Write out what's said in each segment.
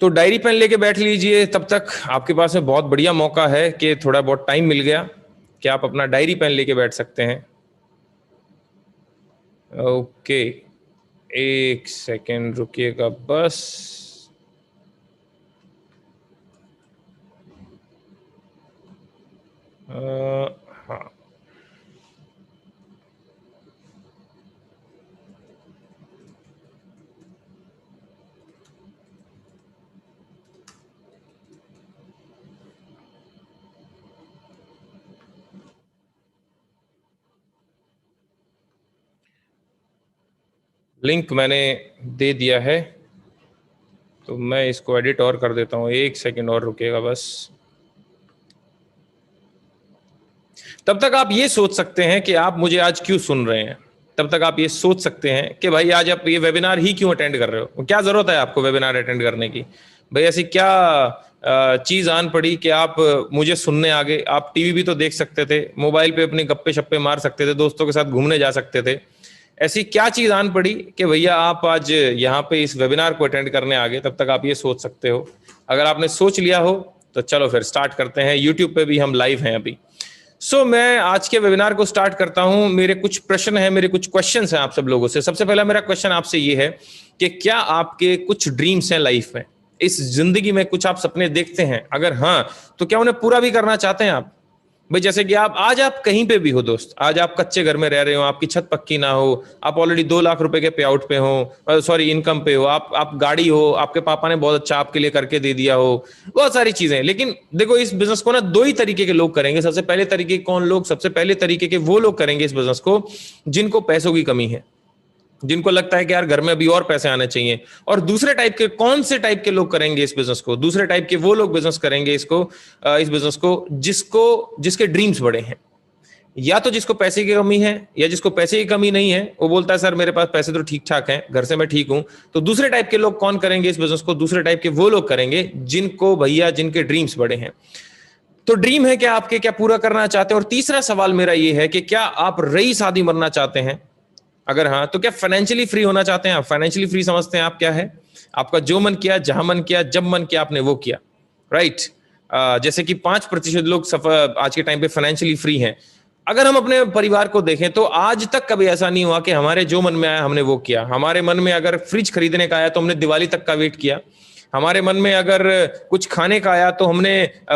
तो diary pen लेके बैठ लीजिए, तब तक आपके पास में बहुत बढ़िया मौका है कि थोड़ा बहुत टाइम मिल गया कि आप अपना डायरी पेन लेके बैठ सकते हैं। ओके, एक सेकेंड रुकिएगा बस। हाँ, लिंक मैंने दे दिया है, तो मैं इसको एडिट और कर देता हूँ। एक सेकेंड और रुकिएगा बस। तब तक आप ये सोच सकते हैं कि आप मुझे आज क्यों सुन रहे हैं। तब तक आप ये सोच सकते हैं कि भाई आज आप ये वेबिनार ही क्यों अटेंड कर रहे हो, क्या जरूरत है आपको वेबिनार अटेंड करने की। भाई ऐसी क्या चीज आन पड़ी कि आप मुझे सुनने आ गए। आप टीवी भी तो देख सकते थे, मोबाइल पे अपने गप्पे शप्पे मार सकते थे, दोस्तों के साथ घूमने जा सकते थे। ऐसी क्या चीज आन पड़ी कि भैया आप आज यहाँ पे इस वेबिनार को अटेंड करने आ गए। तब तक आप ये सोच सकते हो। अगर आपने सोच लिया हो तो चलो फिर स्टार्ट करते हैं। यूट्यूब पे भी हम लाइव हैं अभी। मैं आज के वेबिनार को स्टार्ट करता हूं। मेरे कुछ प्रश्न हैं, मेरे कुछ क्वेश्चंस हैं आप सब लोगों से। सबसे पहला मेरा क्वेश्चन आपसे ये है कि क्या आपके कुछ ड्रीम्स हैं लाइफ में, इस जिंदगी में कुछ आप सपने देखते हैं? अगर हाँ, तो क्या उन्हें पूरा भी करना चाहते हैं आप? भाई जैसे कि आज आप कहीं पे भी हो दोस्त, आज आप कच्चे घर में रह रहे हो, आपकी छत पक्की ना हो, आप ऑलरेडी 2 लाख रुपए के पे आउट पे हो, सॉरी इनकम पे हो, आप गाड़ी हो, आपके पापा ने बहुत अच्छा आपके लिए करके दे दिया हो, बहुत सारी चीजें। लेकिन देखो इस बिजनेस को ना दो ही तरीके के लोग करेंगे। सबसे पहले तरीके कौन लोग? सबसे पहले तरीके के वो लोग करेंगे इस बिजनेस को जिनको पैसों की कमी है, जिनको लगता है कि यार घर में अभी और पैसे आने चाहिए। और दूसरे टाइप के कौन से टाइप के लोग करेंगे इस बिजनेस को? दूसरे टाइप के वो लोग बिजनेस करेंगे इस बिजनेस को जिसके ड्रीम्स बड़े हैं। या तो जिसको पैसे की कमी है, या जिसको पैसे की कमी नहीं है, वो बोलता है सर मेरे पास पैसे तो ठीक ठाक हैं, घर से मैं ठीक हूं। तो दूसरे टाइप के लोग कौन करेंगे इस बिजनेस को? दूसरे टाइप के वो लोग करेंगे जिनके ड्रीम्स बड़े हैं। तो ड्रीम है क्या आपके, क्या पूरा करना चाहते हैं? और तीसरा सवाल मेरा ये है कि क्या आप रईस आदमी बनना चाहते हैं? अगर हाँ, तो क्या फाइनेंशियली फ्री होना चाहते हैं आप? फाइनेंशियली फ्री समझते हैं आप क्या है? आपका जो मन किया, जहां मन किया, जब मन किया, आपने वो किया, राइट। जैसे कि 5% लोग आज के टाइम पे फाइनेंशियली फ्री हैं। अगर हम अपने परिवार को देखें तो आज तक कभी ऐसा नहीं हुआ कि हमारे जो मन में आया हमने वो किया। हमारे मन में अगर फ्रिज खरीदने का आया तो हमने दिवाली तक का वेट किया। हमारे मन में अगर कुछ खाने का आया तो हमने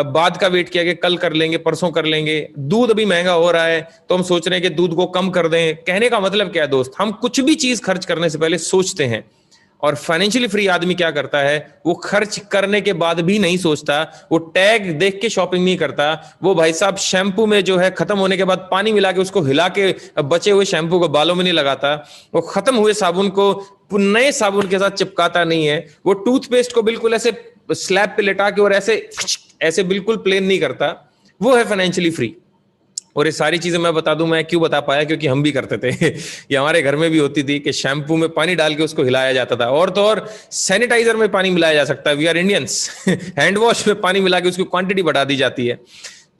बाद का वेट किया कि कल कर लेंगे, परसों कर लेंगे। दूध अभी महंगा हो रहा है तो हम सोच रहे हैं कि दूध को कम कर दें। कहने का मतलब क्या है दोस्त? हम कुछ भी चीज खर्च करने से पहले सोचते हैं। और फाइनेंशियली फ्री आदमी क्या करता है? वो खर्च करने के बाद भी नहीं सोचता, वो टैग देख के शॉपिंग नहीं करता। वो भाई साहब शैम्पू में जो है खत्म होने के बाद पानी मिला के उसको हिला के बचे हुए शैम्पू को बालों में नहीं लगाता। वो खत्म हुए साबुन को नए साबुन के साथ चिपकाता नहीं है। वो टूथपेस्ट को बिल्कुल ऐसे स्लैब पे लेटा के और ऐसे ऐसे बिल्कुल प्लेन नहीं करता। वो है फाइनेंशियली फ्री। और ये सारी चीजें मैं बता दूं, मैं क्यों बता पाया? क्योंकि हम भी करते थे ये हमारे घर में भी होती थी कि शैम्पू में पानी डाल के उसको हिलाया जाता था। और तो और सैनिटाइजर में पानी मिलाया जा सकता है, we are Indians hand wash में पानी मिला के उसकी क्वांटिटी बढ़ा दी जाती है।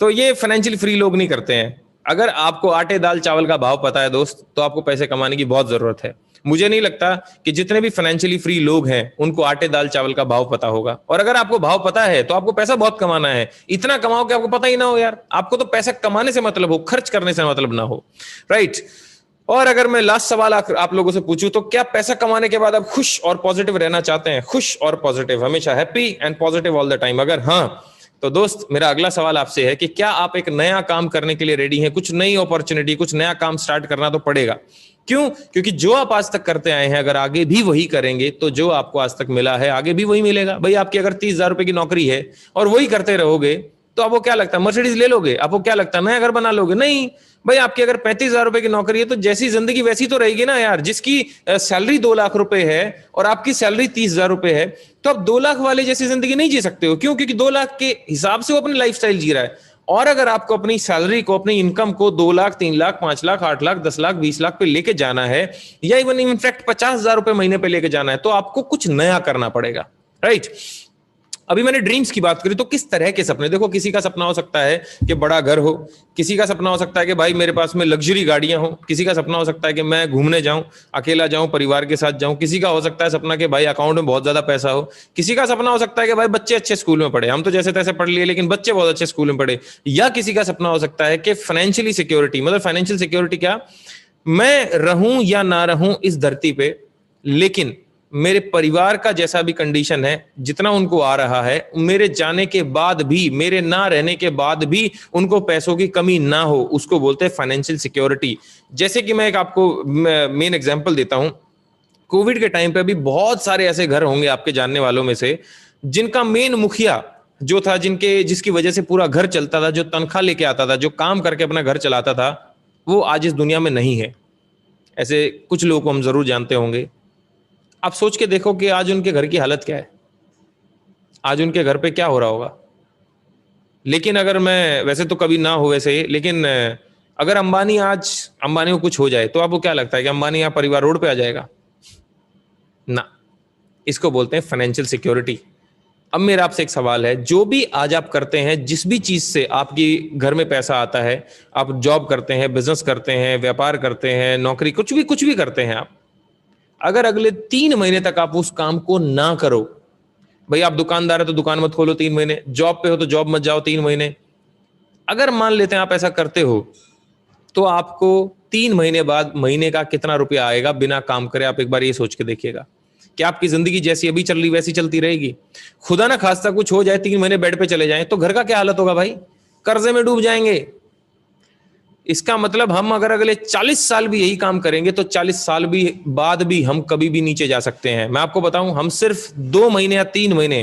तो ये फाइनेंशियली फ्री लोग नहीं करते हैं। अगर आपको आटे दाल चावल का भाव पता है दोस्त, तो आपको पैसे कमाने की बहुत जरूरत है। मुझे नहीं लगता कि जितने भी फाइनेंशियली फ्री लोग हैं उनको आटे दाल चावल का भाव पता होगा। और अगर आपको भाव पता है तो आपको पैसा बहुत कमाना है। इतना कमाओ कि आपको पता ही ना हो यार। आपको तो पैसा कमाने से मतलब हो, खर्च करने से मतलब ना हो, राइट। और अगर मैं लास्ट सवाल आप लोगों से पूछूं तो क्या पैसा कमाने के बाद आप खुश और पॉजिटिव रहना चाहते हैं? खुश और पॉजिटिव, हमेशा happy and positive all the time. अगर हाँ, तो दोस्त मेरा अगला सवाल आपसे है कि क्या आप एक नया काम करने के लिए रेडी हैं? कुछ नई अपॉर्चुनिटी, कुछ नया काम स्टार्ट करना तो पड़ेगा। क्यों? क्योंकि जो आप आज तक करते आए हैं अगर आगे भी वही करेंगे तो जो आपको आज तक मिला है आगे भी वही मिलेगा। भाई आपकी अगर 30,000 रुपए की नौकरी है और वही करते रहोगे तो आपको क्या लगता है मर्सिडीज ले लोगे? आपको क्या लगता है नया घर बना लोगे? नहीं भाई, आपकी अगर 35,000 रुपए की नौकरी है तो जैसी जिंदगी वैसी तो रहेगी ना यार। जिसकी सैलरी 2 लाख रुपए है और आपकी सैलरी 30,000 रुपए है, तो आप 2 लाख वाले जैसी जिंदगी नहीं जी सकते हो। क्यों? क्योंकि 2 लाख के हिसाब से वो अपनी लाइफस्टाइल जी रहा है। और अगर आपको अपनी सैलरी को, अपनी इनकम को 2 लाख, 3 लाख, 5 लाख, 8 लाख, 10 लाख, 20 लाख पे लेके जाना है, या इवन इनफैक्ट 50,000 रुपए महीने पे लेके जाना है, तो आपको कुछ नया करना पड़ेगा, राइट। अभी मैंने ड्रीम्स की बात करी, तो किस तरह के सपने, देखो किसी का सपना हो सकता है कि बड़ा घर हो, किसी का सपना हो सकता है कि भाई मेरे पास में लग्जरी गाड़ियां हो, किसी का सपना हो सकता है कि मैं घूमने जाऊं, अकेला जाऊं, परिवार के साथ जाऊं, किसी का हो सकता है सपना कि भाई अकाउंट में बहुत ज्यादा पैसा हो, किसी का सपना हो सकता है कि भाई बच्चे अच्छे स्कूल में पढ़े, हम तो जैसे तैसे पढ़ लिए लेकिन बच्चे बहुत अच्छे स्कूल में पढ़े, या किसी का सपना हो सकता है कि फाइनेंशियली सिक्योरिटी, मतलब फाइनेंशियल सिक्योरिटी क्या, मैं रहूं या ना रहूं इस धरती पे, लेकिन मेरे परिवार का जैसा भी कंडीशन है, जितना उनको आ रहा है, मेरे जाने के बाद भी, मेरे ना रहने के बाद भी उनको पैसों की कमी ना हो, उसको बोलते हैं फाइनेंशियल सिक्योरिटी। जैसे कि मैं एक आपको मेन एग्जांपल देता हूं, कोविड के टाइम पे भी बहुत सारे ऐसे घर होंगे आपके जानने वालों में से, जिनका मेन मुखिया जो था, जिसकी वजह से पूरा घर चलता था, जो तनख्वाह लेके आता था, जो काम करके अपना घर चलाता था, वो आज इस दुनिया में नहीं है। ऐसे कुछ लोगों को हम जरूर जानते होंगे। आप सोच के देखो कि आज उनके घर की हालत क्या है, आज उनके घर पे क्या हो रहा होगा। लेकिन अगर मैं, वैसे तो कभी ना हो वैसे, लेकिन अगर अंबानी को कुछ हो जाए तो आपको क्या लगता है कि अंबानी या परिवार रोड पे आ जाएगा? ना। इसको बोलते हैं फाइनेंशियल सिक्योरिटी। अब मेरा आपसे एक सवाल है, जो भी आज आप करते हैं, जिस भी चीज से आपकी घर में पैसा आता है, आप जॉब करते हैं, बिजनेस करते हैं, व्यापार करते हैं, नौकरी, कुछ भी करते हैं आप, अगर अगले 3 महीने तक आप उस काम को ना करो, भाई आप दुकानदार है तो दुकान मत खोलो 3 महीने, जॉब पे हो तो जॉब मत जाओ 3 महीने, अगर मान लेते हैं आप ऐसा करते हो, तो आपको 3 महीने बाद महीने का कितना रुपया आएगा बिना काम करे? आप एक बार ये सोच के देखिएगा। क्या आपकी जिंदगी जैसी अभी चल रही वैसी चलती रहेगी? खुदा ना खास्ता कुछ हो जाए, 3 महीने बेड पे चले जाएं, तो घर का क्या हालत होगा भाई? कर्जे में डूब जाएंगे। इसका मतलब हम अगर अगले 40 साल भी यही काम करेंगे तो 40 साल भी बाद भी हम कभी भी नीचे जा सकते हैं। मैं आपको बताऊं, हम सिर्फ 2 महीने या 3 महीने,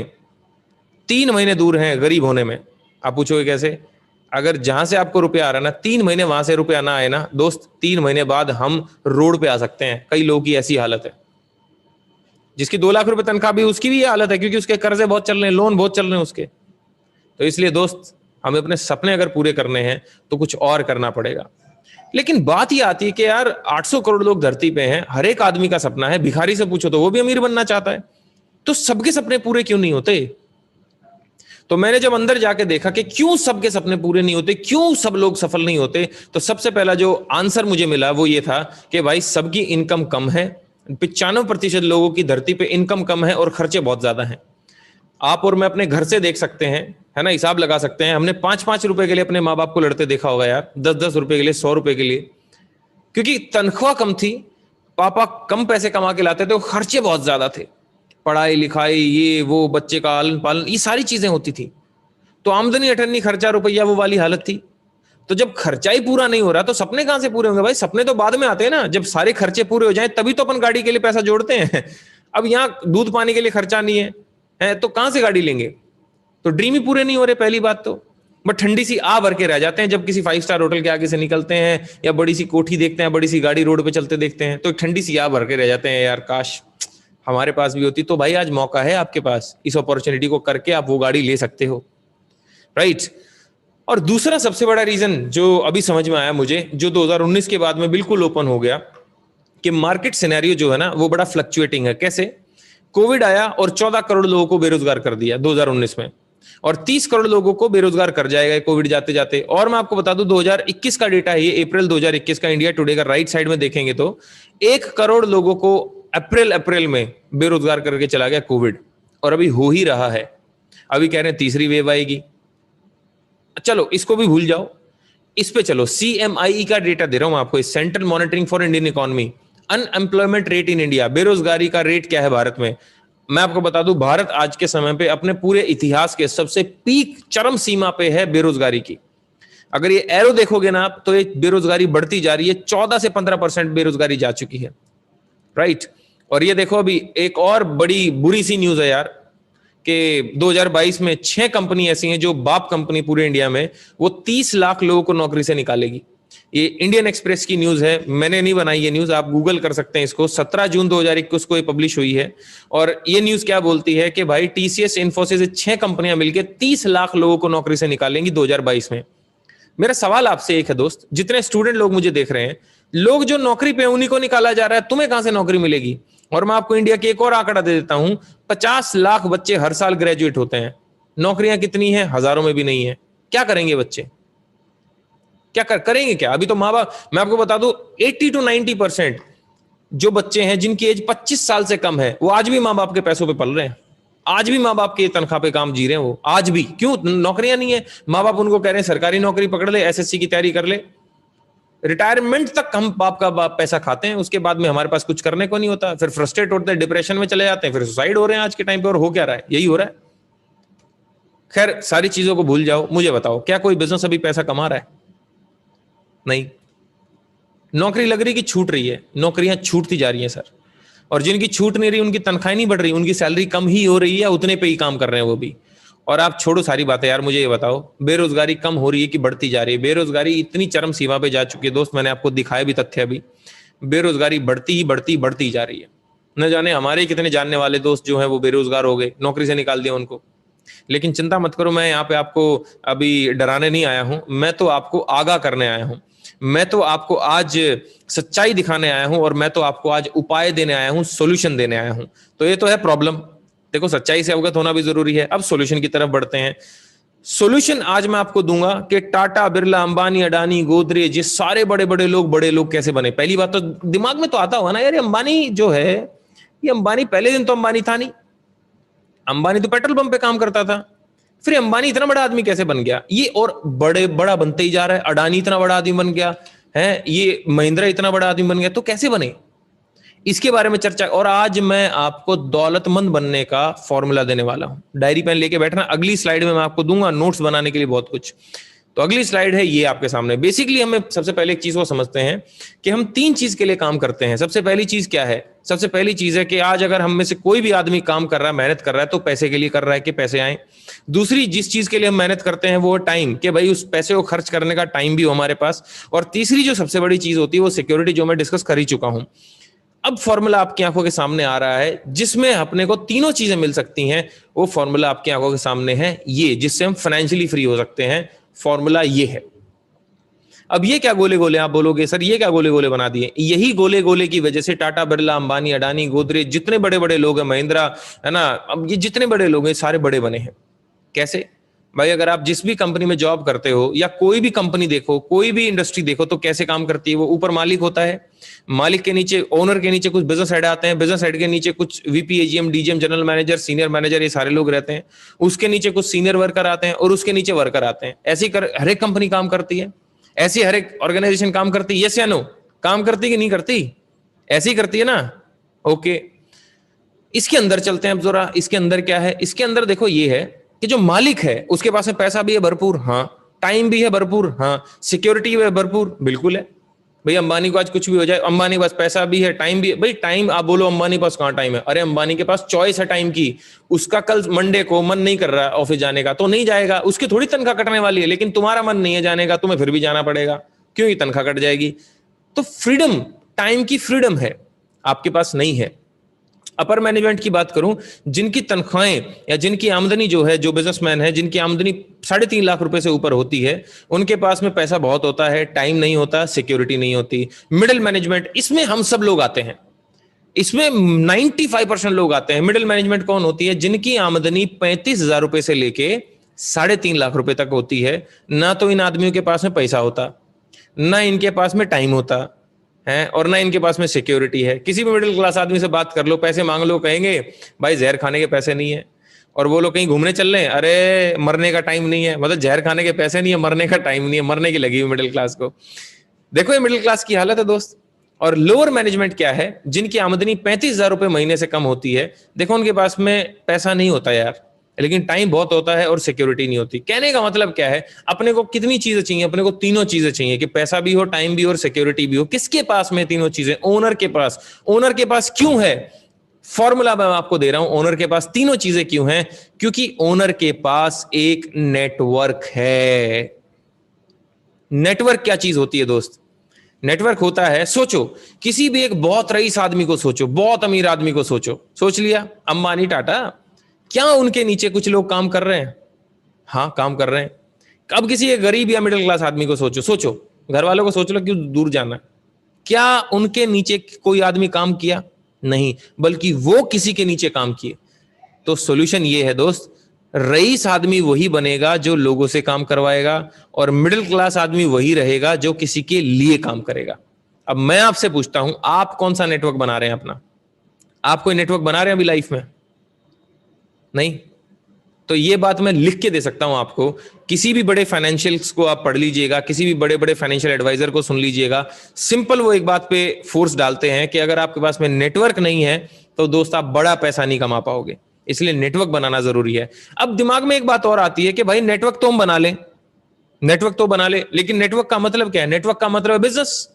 3 महीने दूर हैं गरीब होने में। आप पूछोगे कैसे? अगर जहां से आपको रुपया आ रहा है ना, 3 महीने वहां से रुपया ना आए ना दोस्त, 3 महीने बाद हम रोड पे आ सकते हैं। कई लोगों की ऐसी हालत है, जिसकी 2 लाख रुपए तनख्वाह भी, उसकी भी ये हालत है, क्योंकि उसके कर्जे बहुत चल रहे हैं, लोन बहुत चल रहे हैं उसके। तो इसलिए दोस्त, हमें अपने सपने अगर पूरे करने हैं तो कुछ और करना पड़ेगा। लेकिन बात ये आती है कि यार 800 करोड़ लोग धरती पे हैं, हर एक आदमी का सपना है, भिखारी से पूछो तो वो भी अमीर बनना चाहता है, तो सबके सपने पूरे क्यों नहीं होते? तो मैंने जब अंदर जाके देखा कि क्यों सबके सपने पूरे नहीं होते, क्यों सब लोग सफल नहीं होते, तो सबसे पहला जो आंसर मुझे मिला वो ये था कि भाई सबकी इनकम कम है। 95% लोगों की धरती पे इनकम कम है और खर्चे बहुत ज्यादा हैं। आप और मैं अपने घर से देख सकते हैं, है ना, हिसाब लगा सकते हैं। हमने 5-5 रुपए के लिए अपने माँ बाप को लड़ते देखा होगा यार, 10-10 रुपए के लिए, 100 रुपए के लिए, क्योंकि तनख्वाह कम थी, पापा कम पैसे कमा के लाते थे, खर्चे बहुत ज्यादा थे, पढ़ाई लिखाई, ये वो, बच्चे का आलन पालन, ये सारी चीजें होती थी। तो आमदनी अठन्नी, खर्चा रुपया, वो वाली हालत थी। तो जब खर्चा ही पूरा नहीं हो रहा तो सपने कहां से पूरे होंगे भाई? सपने तो बाद में आते हैं ना, जब सारे खर्चे पूरे हो जाएं तभी तो अपन गाड़ी के लिए पैसा जोड़ते हैं। अब यहाँ दूध पानी के लिए खर्चा नहीं है तो कहां से गाड़ी लेंगे? तो ड्रीम ही पूरे नहीं हो रहे पहली बात तो। बट ठंडी सी आ भर के रह जाते हैं जब किसी 5 स्टार होटल के आगे से निकलते हैं, या बड़ी सी कोठी देखते हैं, बड़ी सी गाड़ी रोड पे चलते देखते हैं, तो ठंडी सी आ भर के रह जाते हैं, यार काश हमारे पास भी होती। तो भाई आज मौका है आपके पास, इस अपॉर्चुनिटी को करके आप वो गाड़ी ले सकते हो, राइट। और दूसरा सबसे बड़ा रीजन जो अभी समझ में आया मुझे, जो 2019 के बाद में बिल्कुल ओपन हो गया, कि मार्केट सिनेरियो जो है ना वो बड़ा फ्लक्चुएटिंग है। कैसे? कोविड आया और 14 करोड़ लोगों को बेरोजगार कर दिया 2019 में, और 30 करोड़ लोगों को बेरोजगार कर जाएगा कोविड जाते जाते। और मैं आपको बता दूं 2021 का डेटा है, ये अप्रैल 2021 का इंडिया टुडे का, राइट साइड में देखेंगे तो 1 करोड़ लोगों को अप्रैल में बेरोजगार करके चला गया कोविड, और अभी हो ही रहा है। अभी कह रहे हैं तीसरी वेव आएगी, चलो इसको भी भूल जाओ, इस पे चलो। CMIE का डेटा दे रहा हूं आपको, central monitoring for Indian economy, unemployment rate in India, बेरोजगारी का रेट क्या है भारत में। मैं आपको बता दूं, भारत आज के समय पे अपने पूरे इतिहास के सबसे पीक चरम सीमा पे है बेरोजगारी की। अगर ये एरो देखोगे ना आप, तो ये बेरोजगारी बढ़ती जा रही है, 14 से 15% बेरोजगारी जा चुकी है, राइट। और ये देखो अभी एक और बड़ी बुरी सी न्यूज है यार, कि 2022 में 6 कंपनी ऐसी हैं जो बाप कंपनी पूरे इंडिया में, वो 30 लाख लोगों को नौकरी से निकालेगी। ये इंडियन एक्सप्रेस की न्यूज है, मैंने नहीं बनाई ये न्यूज, आप गूगल कर सकते हैं इसको। 17 जून 2021 को ये पब्लिश हुई है। और ये न्यूज क्या बोलती है कि भाई TCS, इन्फोसिस, 6 कंपनियां मिलकर 30 लाख लोगों को नौकरी से निकालेंगी 2022 में। मेरा सवाल आपसे एक है दोस्त, जितने स्टूडेंट लोग मुझे देख रहे हैं, लोग जो नौकरी पे उन्हीं को निकाला जा रहा है, तुम्हें कहां से नौकरी मिलेगी? और मैं आपको इंडिया के एक और आंकड़ा दे देता हूं, 50 लाख बच्चे हर साल ग्रेजुएट होते हैं, नौकरियां कितनी हैं? हजारों में भी नहीं है। क्या करेंगे बच्चे? क्या करेंगे क्या? अभी तो माँ बाप, मैं आपको बता दूं, 80 to 90% जो बच्चे हैं जिनकी एज 25 साल से कम है, वो आज भी माँ बाप के पैसों पे पल रहे हैं, आज भी माँ बाप के तनख्वाह पे काम जी रहे हैं। वो आज भी, क्यों? नौकरियां नहीं है। माँ बाप उनको कह रहे हैं सरकारी नौकरी पकड़ ले, एसएससी की तैयारी कर ले, रिटायरमेंट तक हम बाप का बाप पैसा खाते हैं, उसके बाद में हमारे पास कुछ करने को नहीं होता, फिर फ्रस्ट्रेट होते हैं, डिप्रेशन में चले जाते हैं, फिर सुसाइड हो रहे हैं आज के टाइम पे। और हो क्या रहा है? यही हो रहा है। खैर, सारी चीजों को भूल जाओ, मुझे बताओ, क्या कोई बिजनेस अभी पैसा कमा रहा है? नहीं। नौकरी लग रही कि छूट रही है, नौकरियां छूटती जा रही हैं सर। और जिनकी छूट नहीं रही, उनकी तनख्वाह नहीं बढ़ रही, उनकी सैलरी कम ही हो रही है, उतने पे ही काम कर रहे हैं वो भी। और आप छोड़ो सारी बातें यार, मुझे ये बताओ, बेरोजगारी कम हो रही है कि बढ़ती जा रही है? बेरोजगारी इतनी चरम सीमा पे जा चुकी है दोस्त, मैंने आपको दिखाया भी तथ्य अभी, बेरोजगारी बढ़ती ही बढ़ती बढ़ती जा रही है। न जाने हमारे कितने जानने वाले दोस्त जो हैं वो बेरोजगार हो गए, नौकरी से निकाल दिया उनको। लेकिन चिंता मत करो, मैं यहाँ पे आपको अभी डराने नहीं आया हूं, मैं तो आपको आगाह करने आया हूं। मैं तो आपको आज सच्चाई दिखाने आया हूं, और मैं तो आपको आज उपाय देने आया हूं, सॉल्यूशन देने आया हूं। तो ये तो है प्रॉब्लम, देखो सच्चाई से अवगत होना भी जरूरी है। अब सॉल्यूशन की तरफ बढ़ते हैं। सॉल्यूशन आज मैं आपको दूंगा कि टाटा, बिरला, अंबानी, अडानी, गोदरेज, ये सारे बड़े बड़े लोग कैसे बने। पहली बात तो दिमाग में तो आता होगा ना यार, ये अंबानी जो है, ये अंबानी पहले दिन तो अंबानी था नहीं। अंबानी तो पेट्रोल पंप पे काम करता था, फिर अंबानी इतना बड़ा आदमी कैसे बन गया? ये और बड़ा बनते ही जा रहा है। अडानी इतना बड़ा आदमी बन गया है, ये महिंद्रा इतना बड़ा आदमी बन गया, तो कैसे बने? इसके बारे में चर्चा। और आज मैं आपको दौलतमंद बनने का फॉर्मूला देने वाला हूं। डायरी पेन लेके बैठना, अगली स्लाइड में मैं आपको दूंगा नोट्स बनाने के लिए बहुत कुछ। तो अगली स्लाइड है ये आपके सामने। बेसिकली हमें सबसे पहले एक चीज को समझते हैं कि हम 3 चीज के लिए काम करते हैं। सबसे पहली चीज क्या है? सबसे पहली चीज है कि आज अगर हम में से कोई भी आदमी काम कर रहा है, मेहनत कर रहा है, तो पैसे के लिए कर रहा है कि पैसे आए। दूसरी जिस चीज के लिए हम मेहनत करते हैं वो टाइम, कि भाई उस पैसे को खर्च करने का टाइम भी हो हमारे पास। और तीसरी जो सबसे बड़ी चीज होती है वो सिक्योरिटी, जो मैं डिस्कस कर ही चुका हूं। अब फॉर्मूला आपकी आंखों के सामने आ रहा है जिसमें अपने को तीनों चीजें मिल सकती हैं। वो फॉर्मूला आपकी आंखों के सामने है, ये जिससे हम फाइनेंशियली फ्री हो सकते हैं। फॉर्मूला ये है। अब ये क्या गोले गोले, आप बोलोगे सर ये क्या गोले गोले बना दिए? यही गोले गोले की वजह से टाटा, बिरला, अंबानी, अडानी, गोदरेज, जितने बड़े बड़े लोग हैं, महिंद्रा, है ना, अब ये जितने बड़े लोग हैं सारे बड़े बने हैं। कैसे भाई? अगर आप जिस भी कंपनी में जॉब करते हो, या कोई भी कंपनी देखो, कोई भी इंडस्ट्री देखो, तो कैसे काम करती है वो? ऊपर मालिक होता है, मालिक के नीचे, ओनर के नीचे कुछ बिजनेस हेड आते हैं, बिजनेस हेड के नीचे कुछ VP, AGM, DGM, general manager, senior manager, ये सारे लोग रहते हैं। उसके नीचे कुछ सीनियर वर्कर आते हैं, और उसके नीचे वर्कर आते हैं। ऐसे ही हर एक कंपनी काम करती है, ऐसी हर एक ऑर्गेनाइजेशन काम करती है। यस या नो? काम करती कि नहीं करती? ऐसी ही करती है ना? ओके, इसके अंदर चलते हैं अब जरा। इसके अंदर क्या है? इसके अंदर देखो ये है कि जो मालिक है उसके पास में पैसा भी है भरपूर, हाँ, टाइम भी है भरपूर, हाँ, सिक्योरिटी भी है भरपूर, बिल्कुल है। भाई अंबानी को आज कुछ भी हो जाए, अंबानी के पास पैसा भी है, टाइम भी है। भाई टाइम, आप बोलो अंबानी के पास कहाँ टाइम है? अरे अंबानी के पास चॉइस है टाइम की। उसका कल मंडे को मन नहीं कर रहा ऑफिस जाने का तो नहीं जाएगा, उसकी थोड़ी तनख्वाह कटने वाली है। लेकिन तुम्हारा मन नहीं है जाने का, तुम्हें फिर भी जाना पड़ेगा, क्योंकि तनख्वाह कट जाएगी। तो फ्रीडम, टाइम की फ्रीडम है, आपके पास नहीं है। अपर मैनेजमेंट की बात करूं, जिनकी तनख्वाहें या जिनकी आमदनी जो है, जो बिजनेसमैन है जिनकी आमदनी 3.5 लाख रुपए से ऊपर होती है, उनके पास में पैसा बहुत होता है, टाइम नहीं होता, सिक्योरिटी नहीं होती। मिडिल मैनेजमेंट, इसमें हम सब लोग आते हैं, इसमें 95% लोग आते हैं। मिडिल मैनेजमेंट कौन होती है? जिनकी आमदनी 35,000 रुपए से लेके 3.5 लाख रुपए तक होती है। ना तो इन आदमियों के पास में पैसा होता, ना इनके पास में टाइम होता है, और ना इनके पास में सिक्योरिटी है। किसी भी मिडिल क्लास आदमी से बात कर लो, पैसे मांग लो, कहेंगे भाई जहर खाने के पैसे नहीं है। और वो लोग कहीं घूमने चल रहे हैं, अरे मरने का टाइम नहीं है। मतलब जहर खाने के पैसे नहीं है, मरने का टाइम नहीं है, मरने की लगी हुई मिडिल क्लास को। देखो ये मिडिल क्लास की हालत है दोस्त। और लोअर मैनेजमेंट क्या है? जिनकी आमदनी 35,000 रुपए महीने से कम होती है। देखो उनके पास में पैसा नहीं होता यार, लेकिन टाइम बहुत होता है और सिक्योरिटी नहीं होती। कहने का मतलब क्या है? अपने को कितनी चीजें चाहिए? अपने को तीनों चीजें चाहिए, कि पैसा भी हो, टाइम भी हो और सिक्योरिटी भी हो। किसके पास में तीनों चीजें? ओनर के पास। ओनर के पास क्यों है? फॉर्मूला मैं आपको दे रहा हूं, ओनर के पास तीनों चीजें क्यों हैं? क्योंकि ओनर के पास एक नेटवर्क है। नेटवर्क क्या चीज होती है दोस्त? नेटवर्क होता है, सोचो किसी भी एक बहुत रईस आदमी को सोचो, बहुत अमीर आदमी को सोचो, सोच लिया अंबानी, टाटा, क्या उनके नीचे कुछ लोग काम कर रहे हैं? हाँ, काम कर रहे हैं। अब किसी एक गरीब या मिडिल क्लास आदमी को सोचो, घर वालों को सोच लो, क्यों दूर जाना। क्या उनके नीचे कोई आदमी काम किया? नहीं, बल्कि वो किसी के नीचे काम किए। तो सॉल्यूशन ये है दोस्त, रईस आदमी वही बनेगा जो लोगों से काम करवाएगा, और मिडिल क्लास आदमी वही रहेगा जो किसी के लिए काम करेगा। अब मैं आपसे पूछता हूं, आप कौन सा नेटवर्क बना रहे हैं अपना? आप कोई नेटवर्क बना रहे हैं अभी लाइफ में? नहीं। तो ये बात मैं लिख के दे सकता हूं आपको, किसी भी बड़े फाइनेंशियल्स को आप पढ़ लीजिएगा, किसी भी बड़े बड़े फाइनेंशियल एडवाइजर को सुन लीजिएगा, सिंपल वो एक बात पे फोर्स डालते हैं कि अगर आपके पास में नेटवर्क नहीं है तो दोस्त आप बड़ा पैसा नहीं कमा पाओगे, इसलिए नेटवर्क बनाना जरूरी है। अब दिमाग में एक बात और आती है कि भाई नेटवर्क तो हम बना लें, नेटवर्क तो बना ले, लेकिन नेटवर्क का मतलब क्या है? नेटवर्क का मतलब है बिजनेस।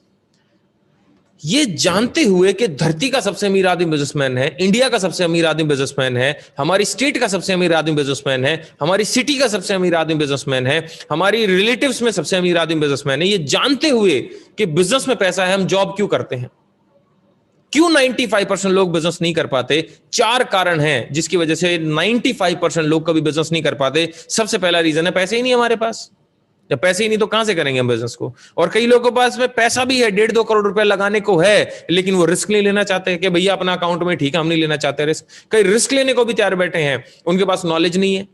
ये जानते हुए कि धरती का सबसे अमीर आदमी बिजनेसमैन है, इंडिया का सबसे अमीर आदमी बिजनेसमैन है, हमारी स्टेट का सबसे अमीर आदमी बिजनेसमैन है, हमारी सिटी का सबसे अमीर आदमी बिजनेसमैन है, हमारी रिलेटिव्स में सबसे अमीर आदमी बिजनेसमैन है, ये जानते हुए कि बिजनेस में पैसा है, हम जॉब क्यों करते हैं? क्यों 95% लोग बिजनेस नहीं कर पाते? 4 कारण हैं जिसकी वजह से 95% लोग कभी बिजनेस नहीं कर पाते। सबसे पहला रीजन है पैसे ही नहीं हमारे पास। जब पैसे ही नहीं तो कहां से करेंगे हम बिजनेस को? और कई लोगों के पास में पैसा भी है, 1.5-2 करोड़ रुपए लगाने को है, लेकिन वो रिस्क नहीं लेना चाहते कि भैया अपना अकाउंट में ठीक है, हम नहीं लेना चाहते रिस्क। कई रिस्क लेने को भी तैयार बैठे हैं, उनके पास नॉलेज नहीं है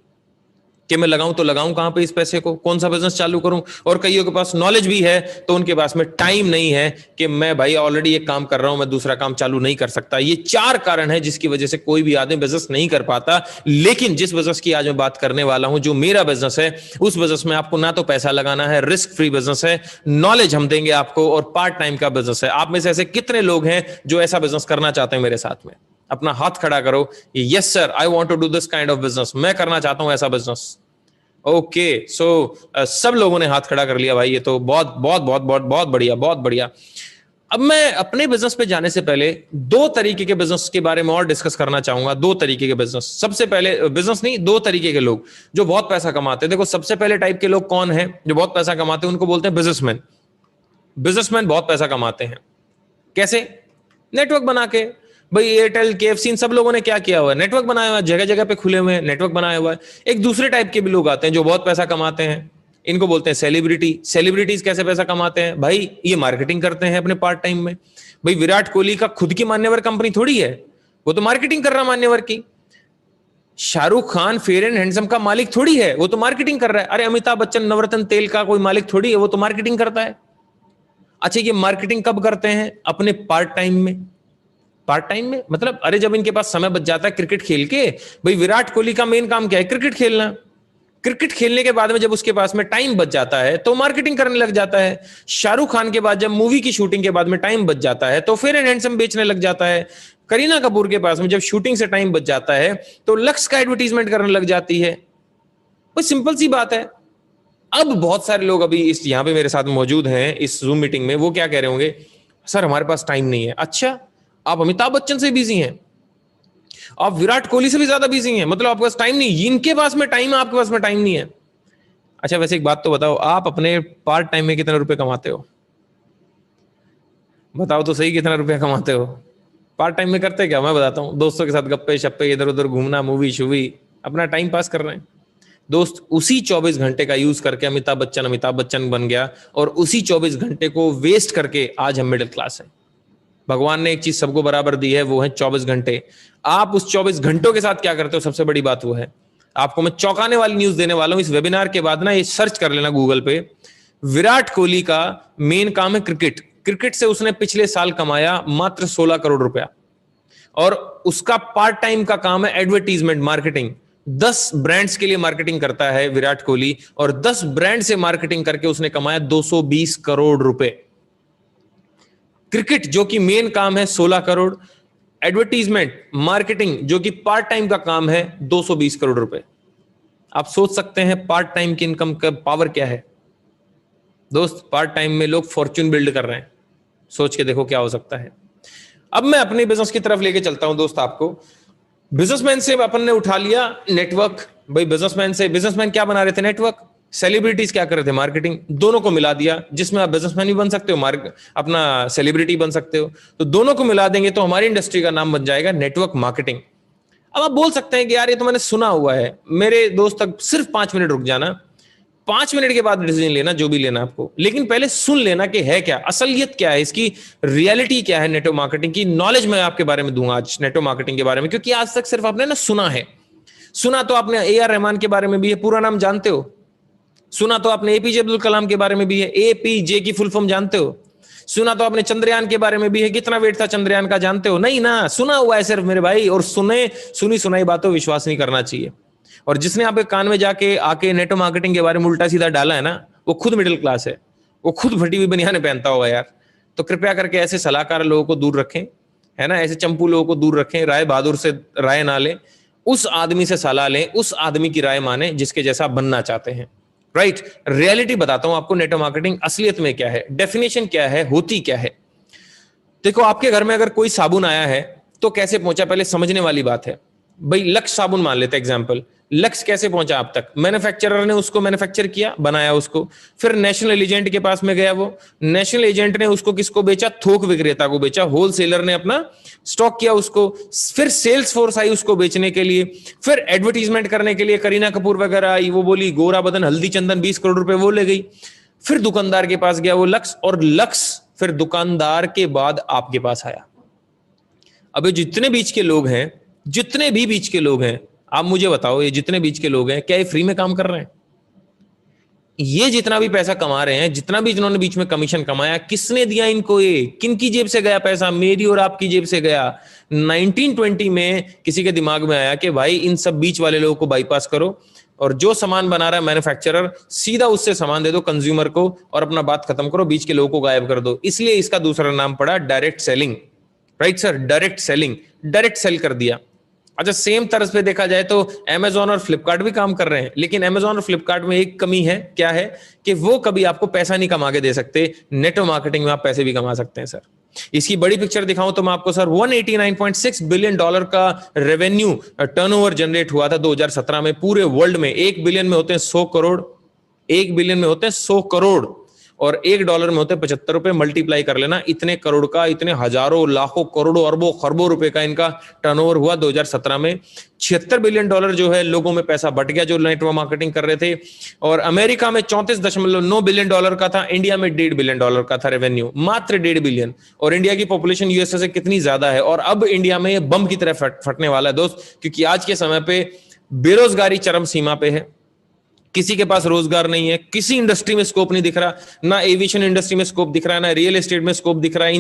कि मैं लगाऊं तो लगाऊं कहां पे इस पैसे को, कौन सा बिजनेस चालू करूं। और कईयों के पास नॉलेज भी है तो उनके पास में टाइम नहीं है कि मैं भाई ऑलरेडी एक काम कर रहा हूं, मैं दूसरा काम चालू नहीं कर सकता। ये 4 कारण है जिसकी वजह से कोई भी आदमी बिजनेस नहीं कर पाता। लेकिन जिस बिजनेस की आज मैं बात करने वाला हूं, जो मेरा बिजनेस है, उस बिजनेस में आपको ना तो पैसा लगाना है, रिस्क फ्री बिजनेस है, नॉलेज हम देंगे आपको, और पार्ट टाइम का बिजनेस है। आप में से ऐसे कितने लोग हैं जो ऐसा बिजनेस करना चाहते हैं मेरे साथ में? अपना हाथ खड़ा करो, yes sir I want to do this kind of business, मैं करना चाहता हूं ऐसा बिजनेस। ओके सो सब लोगों ने हाथ खड़ा कर लिया भाई, ये तो बहुत बहुत बहुत बहुत बहुत बढ़िया, बहुत बढ़िया। अब मैं अपने बिजनेस पे जाने से पहले 2 तरीके के बिजनेस के बारे में और डिस्कस करना चाहूंगा। 2 तरीके के बिजनेस, सबसे पहले बिजनेस नहीं, 2 तरीके के लोग जो बहुत पैसा कमाते हैं। देखो सबसे पहले टाइप के लोग कौन है जो बहुत पैसा कमाते हैं? उनको बोलते हैं बिजनेसमैन। बिजनेसमैन बहुत पैसा कमाते हैं। कैसे? नेटवर्क बना के। भाई एयरटेल, केएफसी, इन सब लोगों ने क्या किया हुआ है? नेटवर्क बनाया हुआ है, जगह जगह पे खुले हुए हैं, नेटवर्क बनाया हुआ है। एक दूसरे टाइप के भी लोग आते हैं जो बहुत पैसा कमाते हैं, इनको बोलते हैं सेलिब्रिटी। सेलिब्रिटीज कैसे पैसा कमाते हैं? भाई ये मार्केटिंग करते हैं अपने पार्ट टाइम में। भाई विराट कोहली का खुद की मान्यवर कंपनी थोड़ी है, वो तो मार्केटिंग कर रहा है मान्यवर की। Shahrukh Khan fair and handsome का मालिक थोड़ी है, वो तो मार्केटिंग कर रहा है। अरे अमिताभ बच्चन नवरत्न तेल का कोई मालिक थोड़ी है, वो तो मार्केटिंग करता है। अच्छा ये मार्केटिंग कब करते हैं? अपने पार्ट टाइम में। पार्ट टाइम में मतलब अरे जब इनके पास समय बच जाता है क्रिकेट खेल के। भाई विराट कोहली का मेन काम क्या है? क्रिकेट खेलना। क्रिकेट खेलने के बाद में जब उसके पास में टाइम बच जाता है तो मार्केटिंग करने लग जाता है। शाहरुख खान के बाद जब मूवी की शूटिंग के बाद में टाइम बच जाता है तो फेयर एंड हैंडसम बेचने लग जाता है। करीना कपूर के पास में जब शूटिंग से टाइम बच जाता है तो लक्स का एडवर्टीजमेंट करने लग जाती है। बस सिंपल सी बात है। अब बहुत सारे लोग अभी इस यहाँ पे मेरे साथ मौजूद हैं इस जूम मीटिंग में, वो क्या कह रहे होंगे? सर हमारे पास टाइम नहीं है। अच्छा आप अमिताभ बच्चन से बिजी हैं, आप विराट कोहली से भी ज्यादा बिजी हैं, मतलब आपके पास टाइम नहीं। इनके पास में टाइम है, आपके पास में टाइम नहीं है। अच्छा वैसे एक बात तो बताओ, आप अपने पार्ट टाइम में कितने रुपए कमाते हो? बताओ तो सही, कितना रुपया कमाते हो? पार्ट टाइम में करते क्या? मैं बताता हूँ, दोस्तों के साथ गप्पे शप्पे, इधर उधर घूमना, मूवी शूवी, अपना टाइम पास कर रहे हैं। दोस्त उसी 24 घंटे का यूज करके अमिताभ बच्चन बन गया, और उसी 24 घंटे को वेस्ट करके आज हम मिडिल क्लास हैं। भगवान ने एक चीज सबको बराबर दी है, वो है 24 घंटे। आप उस 24 घंटों के साथ क्या करते हो? सबसे बड़ी बात वो है। आपको मैं चौंकाने वाली न्यूज देने वाला हूं इस वेबिनार के बाद ना, ये सर्च कर लेना गूगल पे। विराट कोहली का मेन काम है क्रिकेट। क्रिकेट से उसने पिछले साल कमाया मात्र 16 करोड़ रुपया, और उसका पार्ट टाइम का काम है एडवर्टीजमेंट, मार्केटिंग। 10 ब्रांड्स के लिए मार्केटिंग करता है विराट कोहली, और 10 ब्रांड से मार्केटिंग करके उसने कमाया 220 करोड़ रुपए। क्रिकेट जो कि मेन काम है 16 करोड़, एडवर्टीजमेंट मार्केटिंग जो कि पार्ट टाइम का काम है 220 करोड़ रुपए। आप सोच सकते हैं पार्ट टाइम की इनकम का पावर क्या है। दोस्त पार्ट टाइम में लोग फॉर्च्यून बिल्ड कर रहे हैं, सोच के देखो क्या हो सकता है। अब मैं अपने बिजनेस की तरफ लेके चलता हूं दोस्त आपको। बिजनेसमैन से अपन ने उठा लिया नेटवर्क। भाई बिजनेसमैन क्या बना रहे थे? नेटवर्क। सेलिब्रिटीज क्या कर रहे थे? मार्केटिंग। दोनों को मिला दिया, जिसमें आप बिजनेसमैन भी बन सकते हो, अपना सेलिब्रिटी बन सकते हो। तो दोनों को मिला देंगे तो हमारी इंडस्ट्री का नाम बन जाएगा नेटवर्क मार्केटिंग। अब आप बोल सकते हैं कि यार ये तो मैंने सुना हुआ है। मेरे दोस्त तक सिर्फ 5 मिनट रुक जाना। 5 मिनट के बाद डिसीजन लेना, जो भी लेना आपको, लेकिन पहले सुन लेना कि है क्या, असलियत क्या है, इसकी रियलिटी क्या है। नेटवर्क मार्केटिंग की नॉलेज मैं आपके बारे में दूंगा आज, नेटवर्क मार्केटिंग के बारे में, क्योंकि आज तक सिर्फ आपने ना सुना है। सुना तो आपने ए आर रहमान के बारे में भी है, पूरा नाम जानते हो। सुना तो आपने एपीजे अब्दुल कलाम के बारे में भी है, एपीजे की फुल फॉर्म जानते हो। सुना तो आपने चंद्रयान के बारे में भी है, कितना वेट था चंद्रयान का जानते हो? नहीं ना, सुना हुआ है सिर्फ मेरे भाई। और सुनी सुनाई बातों पर विश्वास नहीं करना चाहिए। और जिसने आपके कान में जाके आके नेटवर्क मार्केटिंग के बारे में उल्टा सीधा डाला है ना, वो खुद मिडिल क्लास है, वो खुद फटी हुई बनियाने पहनता होगा यार। तो कृपया करके ऐसे सलाहकार लोगों को दूर रखें, है ना, ऐसे चंपू लोगों को दूर रखें। राय बहादुर से राय ना लें, उस आदमी से सलाह लें, उस आदमी की राय माने जिसके जैसा बनना चाहते हैं। राइट, रियलिटी बताता हूं आपको, नेटवर्क मार्केटिंग असलियत में क्या है, डेफिनेशन क्या है, होती क्या है। देखो, आपके घर में अगर कोई साबुन आया है तो कैसे पहुंचा, पहले समझने वाली बात है। भाई लक्स साबुन मान लेते एग्जांपल, लक्स कैसे पहुंचा आप तक? मैन्युफैक्चरर ने उसको मैन्युफैक्चर किया, बनाया उसको, फिर नेशनल एजेंट के पास में गया, वो नेशनल एजेंट ने उसको किसको बेचा? थोक विक्रेता को बेचा, होलसेलर ने अपना स्टॉक किया उसको, फिर सेल्स फोर्स आई उसको बेचने के लिए, फिर एडवर्टीजमेंट करने के लिए करीना कपूर वगैरह आई, वो बोली गोरा बदन हल्दी चंदन 20 करोड़ रुपए वो ले गई। फिर दुकानदार के पास गया वो लक्स, और लक्स फिर दुकानदार के बाद आपके पास आया। अब जितने बीच के लोग हैं, जितने भी बीच के लोग हैं, आप मुझे बताओ, ये जितने बीच के लोग हैं, क्या ये फ्री में काम कर रहे हैं? ये जितना भी पैसा कमा रहे हैं, जितना भी इन्होंने बीच में कमीशन कमाया, किसने दिया इनको? ये किनकी जेब से गया पैसा? मेरी और आपकी जेब से गया। 1920 में किसी के दिमाग में आया कि भाई इन सब बीच वाले लोगों को बाईपास करो, और जो सामान बना रहा है मैन्युफैक्चरर, सीधा उससे सामान दे दो कंज्यूमर को, और अपना बात खत्म करो, बीच के लोगों को गायब कर दो। इसलिए इसका दूसरा नाम पड़ा direct selling. Right sir, direct selling, direct sell कर दिया। अच्छा, सेम तरह पे देखा जाए तो Amazon और फ्लिपकार्ट भी काम कर रहे हैं, लेकिन Amazon और फ्लिपकार्ट में एक कमी है, क्या है? कि वो कभी आपको पैसा नहीं कमा के दे सकते। नेटवर्क मार्केटिंग में आप पैसे भी कमा सकते हैं सर। इसकी बड़ी पिक्चर दिखाऊं तो मैं आपको सर, $189.6 बिलियन का रेवेन्यू टर्नओवर जनरेट हुआ था 2017 में पूरे वर्ल्ड में। 1 बिलियन में होते हैं 100 करोड़, 1 बिलियन में होते हैं 100 करोड़, और $1 में होते 75 रुपए। मल्टीप्लाई कर लेना, इतने करोड़ का, इतने हजारों लाखों करोड़ों अरबों खरबों रुपए का इनका टर्नओवर हुआ 2017 में। $76 बिलियन जो है लोगों में पैसा बट गया जो नेटवर्क मार्केटिंग कर रहे थे। और अमेरिका में $34.9 बिलियन का था, इंडिया में $1.5 बिलियन का था रेवेन्यू, मात्र 1.5 बिलियन। और इंडिया की पॉपुलेशन यूएसए से कितनी ज्यादा है, और अब इंडिया में ये बम की तरह फटने वाला है दोस्त, क्योंकि आज के समय पे बेरोजगारी चरम सीमा पे है, किसी के पास रोजगार नहीं है, किसी इंडस्ट्री में स्कोप नहीं दिख रहा, ना एविएशन इंडस्ट्री में स्कोप दिख रहा है, ना रियल एस्टेट में स्कोप दिख रहा है।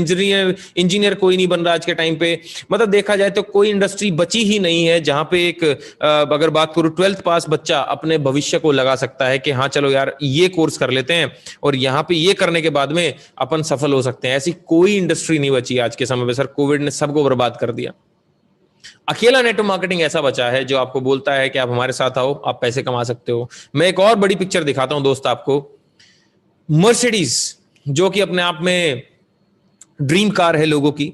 इंजीनियर कोई नहीं बन रहा आज के टाइम पे। मतलब देखा जाए तो कोई इंडस्ट्री बची ही नहीं है जहां पे एक अगर बात करूं 12th पास बच्चा अपने भविष्य को लगा सकता है कि हाँ चलो यार ये कोर्स कर लेते हैं और यहाँ पे ये करने के बाद में अपन सफल हो सकते हैं। ऐसी कोई इंडस्ट्री नहीं बची आज के समय पे सर, कोविड ने सबको बर्बाद कर दिया। अकेला नेटवर्क मार्केटिंग ऐसा बचा है जो आपको बोलता है कि आप हमारे साथ आओ, आप पैसे कमा सकते हो। मैं एक और बड़ी पिक्चर दिखाता हूं दोस्त आपको। मर्सिडीज, जो कि अपने आप में ड्रीम कार है लोगों की,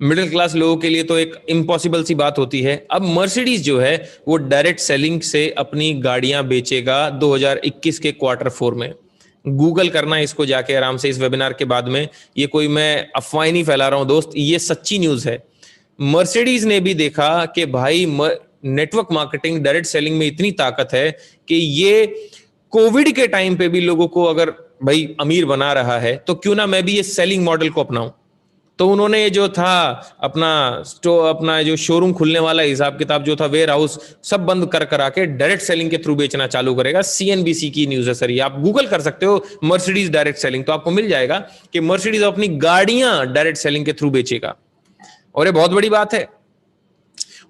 मिडिल क्लास लोगों के लिए तो एक इम्पॉसिबल सी बात होती है। अब मर्सिडीज जो है वो डायरेक्ट सेलिंग से अपनी गाड़ियां बेचेगा 2021 के Q4 में। गूगल करना इसको जाके आराम से इस वेबिनार के बाद में। ये कोई मैं अफवाह नहीं फैला रहा हूं दोस्त, ये सच्ची न्यूज है। मर्सिडीज ने भी देखा कि भाई नेटवर्क मार्केटिंग, डायरेक्ट सेलिंग में इतनी ताकत है कि ये कोविड के टाइम पे भी लोगों को अगर भाई अमीर बना रहा है तो क्यों ना मैं भी ये सेलिंग मॉडल को अपनाऊं। तो उन्होंने जो था अपना जो शोरूम खुलने वाला हिसाब किताब जो था, वेयर हाउस सब बंद कर करा के डायरेक्ट सेलिंग के थ्रू बेचना चालू करेगा। CNBC की न्यूज है सर, ये आप गूगल कर सकते हो, मर्सिडीज डायरेक्ट सेलिंग, तो आपको मिल जाएगा कि मर्सिडीज अपनी गाड़ियां डायरेक्ट सेलिंग के थ्रू बेचेगा, और ये बहुत बड़ी बात है।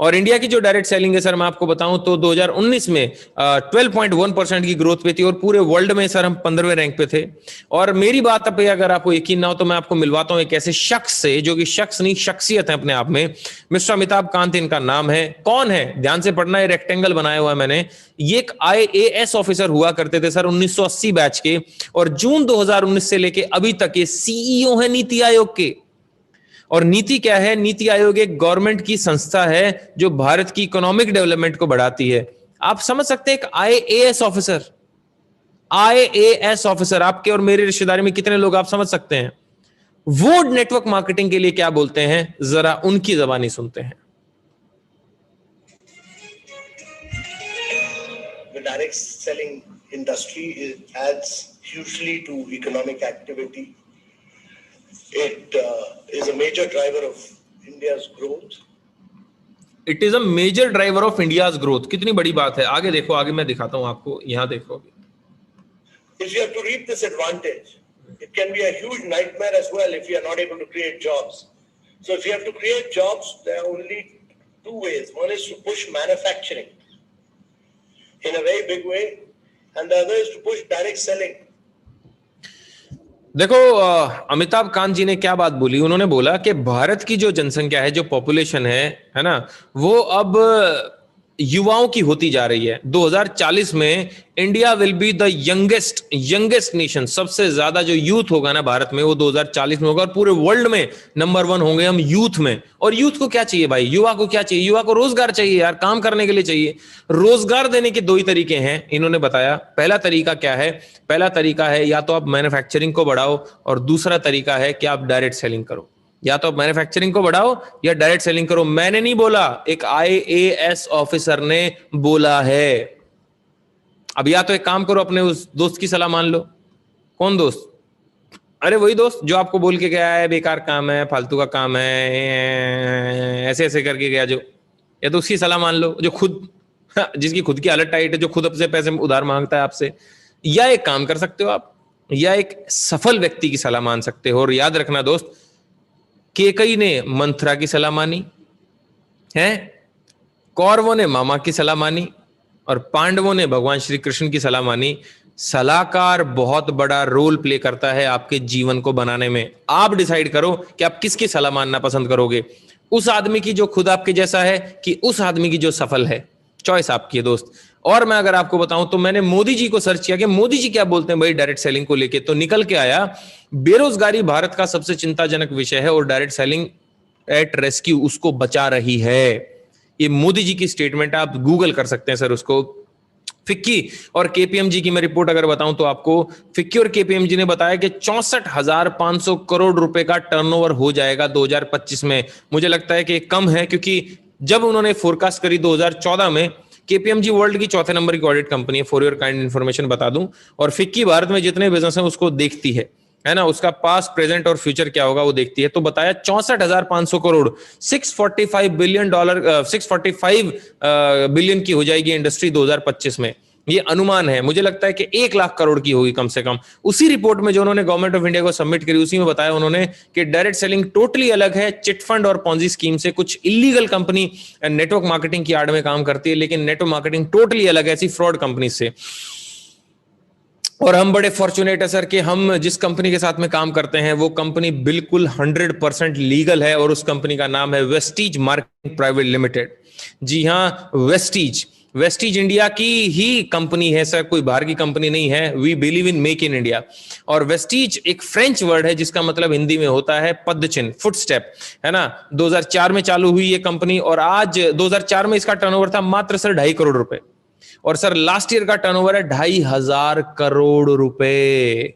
और इंडिया की जो डायरेक्ट सेलिंग है सर, मैं आपको बताऊं तो 2019 में 12.1% की ग्रोथ पे थी, और पूरे वर्ल्ड में सर हम 15वें रैंक पे थे। और मेरी बात पे अगर आपको यकीन ना हो तो मैं आपको मिलवाता हूं एक ऐसे शख्स से जो कि शख्स नहीं शख्सियत है अपने आप में। मिस्टर अमिताभ कांत इनका नाम है। कौन है? ध्यान से पढ़ना, है रेक्टेंगल बनाया हुआ है मैंने। ये एक IAS ऑफिसर हुआ करते थे सर 1980 बैच के, और जून 2019 से लेके अभी तक ये CEO है नीति आयोग के। और नीति क्या है? नीति आयोग एक गवर्नमेंट की संस्था है जो भारत की इकोनॉमिक डेवलपमेंट को बढ़ाती है। आप समझ सकते हैं, एक IAS ऑफिसर आपके और मेरी रिश्तेदारी में कितने लोग आप समझ सकते हैं, वो नेटवर्क मार्केटिंग के लिए क्या बोलते हैं, जरा उनकी ज़बानी सुनते हैं। The direct selling industry. It adds hugely to economic activity. It is a major driver of India's growth. It is a major driver of India's growth. कितनी बड़ी बात है। आगे देखो, आगे मैं दिखाता हूं आपको, यहां देखो। If you have to reap this advantage, it can be a huge nightmare as well if you are not able to create jobs. So if you have to create jobs, there are only two ways. One is to push manufacturing in a very big way, and the other is to push direct selling. देखो अमिताभ कांत जी ने क्या बात बोली। उन्होंने बोला कि भारत की जो जनसंख्या है, जो पॉपुलेशन है ना, वो अब युवाओं की होती जा रही है। 2040 में India will be the youngest nation. सबसे ज्यादा जो यूथ होगा ना भारत में, वो 2040 में होगा, और पूरे वर्ल्ड में नंबर 1 होंगे हम यूथ में। और यूथ को क्या चाहिए भाई? युवा को क्या चाहिए? युवा को रोजगार चाहिए यार, काम करने के लिए चाहिए। रोजगार देने के 2 ही तरीके हैं, इन्होंने बताया। पहला तरीका क्या है? पहला तरीका है या तो आप मैन्युफैक्चरिंग को बढ़ाओ, और दूसरा तरीका है कि आप डायरेक्ट सेलिंग करो। या तो आप मैन्युफैक्चरिंग को बढ़ाओ या डायरेक्ट सेलिंग करो। मैंने नहीं बोला, एक IAS ऑफिसर ने बोला है। अब या तो एक काम करो, अपने उस दोस्त की सलाह मान लो। कौन दोस्त? अरे वही दोस्त जो आपको बोल के गया है बेकार काम है, फालतू का काम है, ऐसे ऐसे करके गया जो। या तो उसकी सलाह मान लो जो खुद जिसकी खुद की हालत टाइट है, जो खुद अपने पैसे उधार मांगता है आपसे। या एक काम कर सकते हो आप, या एक सफल व्यक्ति की सलाह मान सकते हो। और याद रखना दोस्त, केकई ने मंथरा की सलाह मानी है, कौरवों ने मामा की सलाह मानी, और पांडवों ने भगवान श्री कृष्ण की सलाह मानी। सलाहकार बहुत बड़ा रोल प्ले करता है आपके जीवन को बनाने में। आप डिसाइड करो कि आप किसकी सलाह मानना पसंद करोगे, उस आदमी की जो खुद आपके जैसा है, कि उस आदमी की जो सफल है। चॉइस आपकी है दोस्त। और मैं अगर आपको बताऊं तो मैंने मोदी जी को सर्च किया कि मोदी जी क्या बोलते हैं भाई डायरेक्ट सेलिंग को लेके, तो निकल के आया बेरोजगारी भारत का सबसे चिंताजनक विषय है और डायरेक्ट सेलिंग एट रेस्क्यू उसको बचा रही है। ये मोदी जी की स्टेटमेंट, आप गूगल कर सकते हैं सर उसको। फिक्की और केपीएमजी की मैं रिपोर्ट अगर बताऊं तो आपको, फिक्की और केपीएमजी ने बताया कि 64,500 करोड़ रुपए का टर्नओवर हो जाएगा 2025 में। मुझे लगता है कि कम है, क्योंकि जब उन्होंने फोरकास्ट करी 2014 में, केपीएमजी वर्ल्ड की 4थे नंबर की ऑडिट कंपनी है, फॉर योर काइंड इन्फॉर्मेशन बता दूं, और फिक्की भारत में जितने बिजनेस हैं उसको देखती है ना, उसका पास्ट प्रेजेंट और फ्यूचर क्या होगा वो देखती है। तो बताया 64,500 करोड़, $645 बिलियन की हो जाएगी इंडस्ट्री 2025 में। ये अनुमान है, मुझे लगता है कि 1 लाख करोड़ की होगी कम से कम। उसी रिपोर्ट में जो उन्होंने गवर्नमेंट ऑफ इंडिया को सबमिट करी, उसी में बताया उन्होंने कि डायरेक्ट सेलिंग टोटली अलग है चिट फंड और पॉन्जी स्कीम से। कुछ इलीगल कंपनी नेटवर्क मार्केटिंग की आड़ में काम करती है, लेकिन नेटवर्क मार्केटिंग टोटली अलग है ऐसी फ्रॉड कंपनी से। और हम बड़े फॉर्चुनेट है सर कि हम जिस कंपनी के साथ में काम करते हैं वो कंपनी बिल्कुल 100% लीगल है, और उस कंपनी का नाम है वेस्टीज मार्केटिंग प्राइवेट लिमिटेड। जी हाँ, वेस्टीज इंडिया की ही कंपनी है सर, कोई बाहर की कंपनी नहीं है। We believe in make in India. और वेस्टीज एक फ्रेंच वर्ड है जिसका मतलब हिंदी में होता है पदचिन्ह, फुटस्टेप, है ना। 2004 में चालू हुई ये कंपनी, और आज 2004 में इसका टर्नओवर था मात्र सर 2.5 करोड़ रुपए, और सर लास्ट ईयर का टर्नओवर है 2,500 करोड़ रुपए।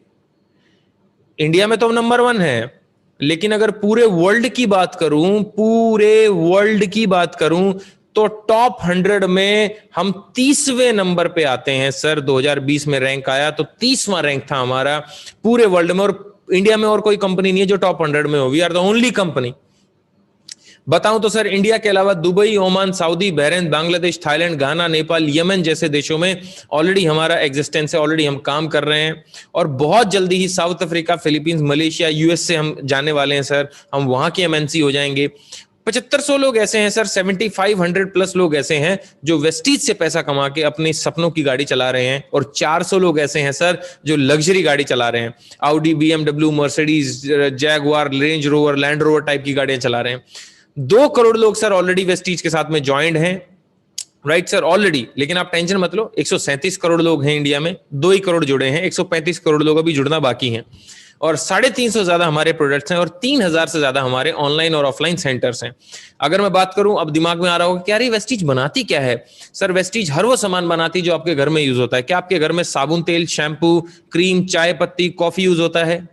इंडिया में तो हम नंबर 1 है, लेकिन अगर पूरे वर्ल्ड की बात करूं तो टॉप 100 में हम 30वें नंबर पे आते हैं सर। 2020 में रैंक आया तो 30वां रैंक था हमारा पूरे वर्ल्ड में, और इंडिया में और कोई कंपनी नहीं है जो टॉप 100 में हो। We are the only company. बताऊं तो सर इंडिया के अलावा Dubai, Oman, Saudi, Bahrain, Bangladesh, Thailand, Ghana, Nepal, Yemen जैसे देशों में ऑलरेडी हमारा एग्जिस्टेंस है, ऑलरेडी हम काम कर रहे हैं। और बहुत जल्दी ही South Africa, Philippines, Malaysia, US से हम जाने वाले हैं सर। हम वहां के एमएनसी हो जाएंगे। 7500 लोग ऐसे हैं सर, 7500 प्लस लोग ऐसे हैं जो वेस्टीज से पैसा कमा के अपने सपनों की गाड़ी चला रहे हैं, और 400 लोग ऐसे हैं सर जो लग्जरी गाड़ी चला रहे हैं, Audi, BMW, Mercedes, Jaguar, range rover, land rover type की गाड़ियां चला रहे हैं। 2 करोड़ लोग सर ऑलरेडी वेस्टीज के साथ में ज्वाइंट हैं, राइट सर, ऑलरेडी। लेकिन आप टेंशन मत लो, 137 करोड़ लोग हैं इंडिया में, 2 ही करोड़ जुड़े हैं, 135 करोड़ लोग अभी जुड़ना बाकी हैं। और 350 से ज्यादा हमारे प्रोडक्ट्स हैं, और 3000 से ज्यादा हमारे ऑनलाइन और ऑफलाइन सेंटर्स हैं। अगर मैं बात करूं, अब दिमाग में आ रहा होगा कि यार ये वेस्टीज बनाती क्या है? सर वेस्टीज हर वो सामान बनाती जो आपके घर में यूज होता है। क्या आपके घर में साबुन, तेल, शैम्पू, क्रीम, चाय पत्ती, कॉफी यूज होता है